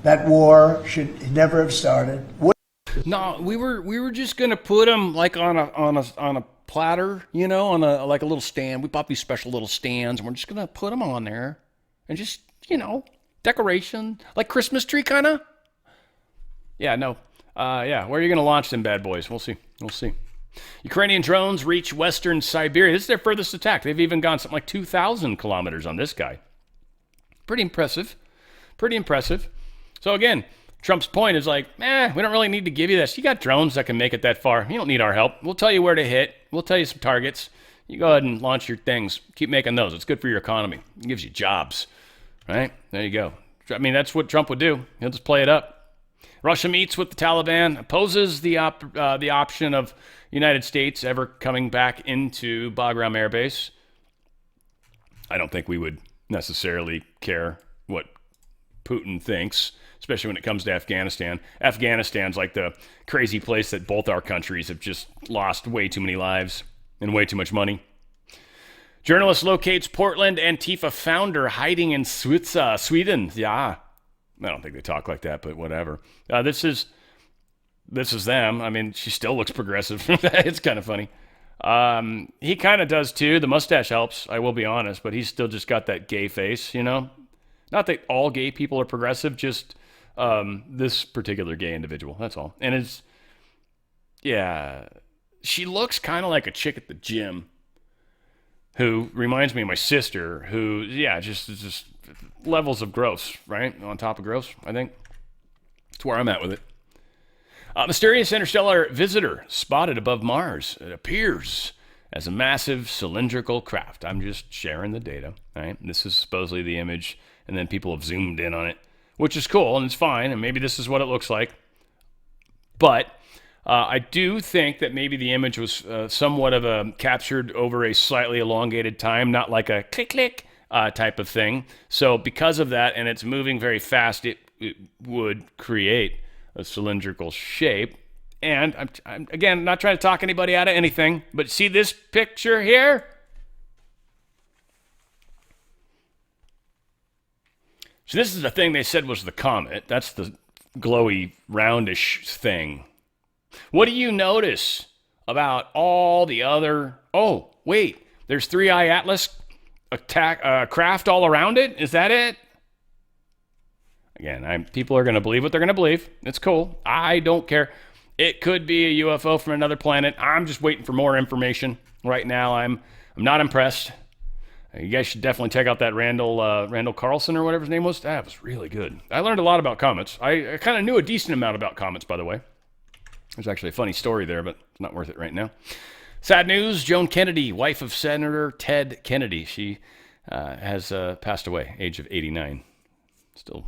That war should never have started. No, we were just going to put them on a platter, on a little stand. We bought these special little stands, and we're just going to put them on there. And just, decoration, like Christmas tree kind of. Yeah, no. Where are you going to launch them bad boys? We'll see. Ukrainian drones reach western Siberia. This is their furthest attack. They've even gone something like 2,000 kilometers on this guy. Pretty impressive. So again, Trump's point is like, we don't really need to give you this. You got drones that can make it that far. You don't need our help. We'll tell you where to hit. We'll tell you some targets. You go ahead and launch your things. Keep making those. It's good for your economy. It gives you jobs, right? There you go. I mean, that's what Trump would do. He'll just play it up. Russia meets with the Taliban, opposes the option of United States ever coming back into Bagram Air Base. I don't think we would necessarily care what Putin thinks, especially when it comes to Afghanistan. Afghanistan's like the crazy place that both our countries have just lost way too many lives and way too much money. Journalist locates Portland Antifa founder hiding in Sweden. Yeah, I don't think they talk like that, but whatever. This is them. I mean, she still looks progressive. It's kind of funny. He kind of does too. The mustache helps, I will be honest, but he's still just got that gay face, Not that all gay people are progressive, just this particular gay individual. That's all. And she looks kind of like a chick at the gym who reminds me of my sister, who, just levels of gross, right? On top of gross, I think. That's where I'm at with it. Mysterious interstellar visitor spotted above Mars. It appears as a massive cylindrical craft. I'm just sharing the data, right? This is supposedly the image, and then people have zoomed in on it, which is cool, and it's fine, and maybe this is what it looks like. But I do think that maybe the image was somewhat of a captured over a slightly elongated time, not like a click type of thing. So because of that, and it's moving very fast, it would create a cylindrical shape. And I'm again, not trying to talk anybody out of anything, but see this picture here? So this is the thing they said was the comet. That's the glowy, roundish thing. What do you notice about all the other... Oh, wait, there's 3i Atlas craft all around it? Is that it? Again, people are going to believe what they're going to believe. It's cool. I don't care. It could be a UFO from another planet. I'm just waiting for more information. Right now, I'm not impressed. You guys should definitely check out that Randall Carlson or whatever his name was. That was really good. I learned a lot about comets. I kind of knew a decent amount about comets, by the way. There's actually a funny story there, but it's not worth it right now. Sad news, Joan Kennedy, wife of Senator Ted Kennedy. She has passed away, age of 89. Still,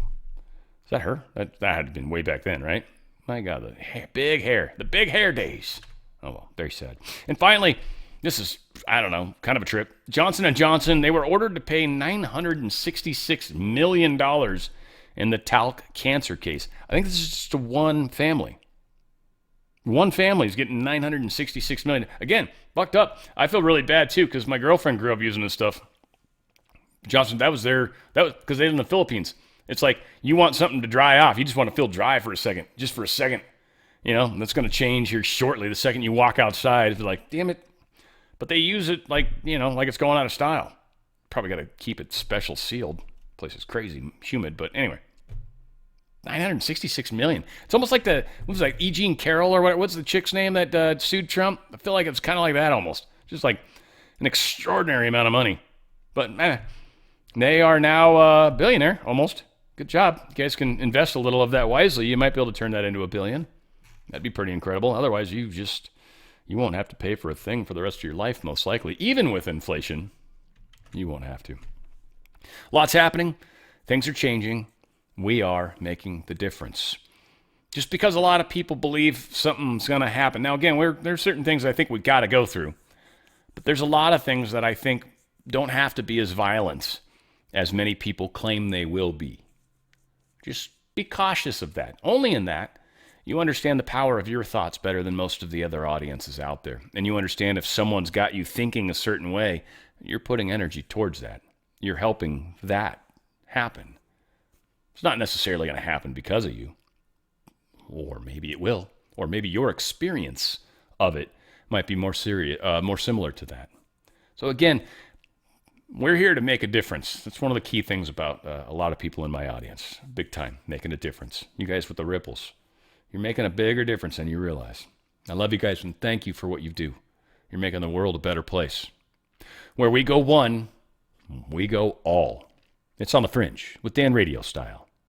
is that her? That had to have been way back then, right? My God, the big hair days. Oh, well, very sad. And finally, this is, I don't know, kind of a trip. Johnson & Johnson, they were ordered to pay $966 million in the talc cancer case. I think this is just one family. One family is getting $966 million. Again, fucked up. I feel really bad, too, because my girlfriend grew up using this stuff. Johnson, that was because they live in the Philippines. It's like you want something to dry off. You just want to feel dry for a second, just for a second. That's going to change here shortly. The second you walk outside, it's like, damn it. But they use it like it's going out of style. Probably got to keep it special sealed. Place is crazy humid, but anyway. $966 million. It's almost like E. Jean Carroll or what's the chick's name that sued Trump? I feel like it's kind of like that almost. Just like an extraordinary amount of money. But they are now a billionaire almost. Good job. You guys can invest a little of that wisely. You might be able to turn that into $1 billion. That'd be pretty incredible. Otherwise, you won't have to pay for a thing for the rest of your life, most likely. Even with inflation, you won't have to. Lots happening. Things are changing. We are making the difference. Just because a lot of people believe something's going to happen. Now, again, there's certain things I think we got to go through. But there's a lot of things that I think don't have to be as violent as many people claim they will be. Just be cautious of that. Only in that, you understand the power of your thoughts better than most of the other audiences out there. And you understand if someone's got you thinking a certain way, you're putting energy towards that. You're helping that happen. It's not necessarily going to happen because of you. Or maybe it will. Or maybe your experience of it might be more similar to that. So again, we're here to make a difference. That's one of the key things about a lot of people in my audience. Big time, making a difference. You guys with the ripples, you're making a bigger difference than you realize. I love you guys and thank you for what you do. You're making the world a better place. Where we go one, we go all. It's on the Fringe with Dan RadioStyle.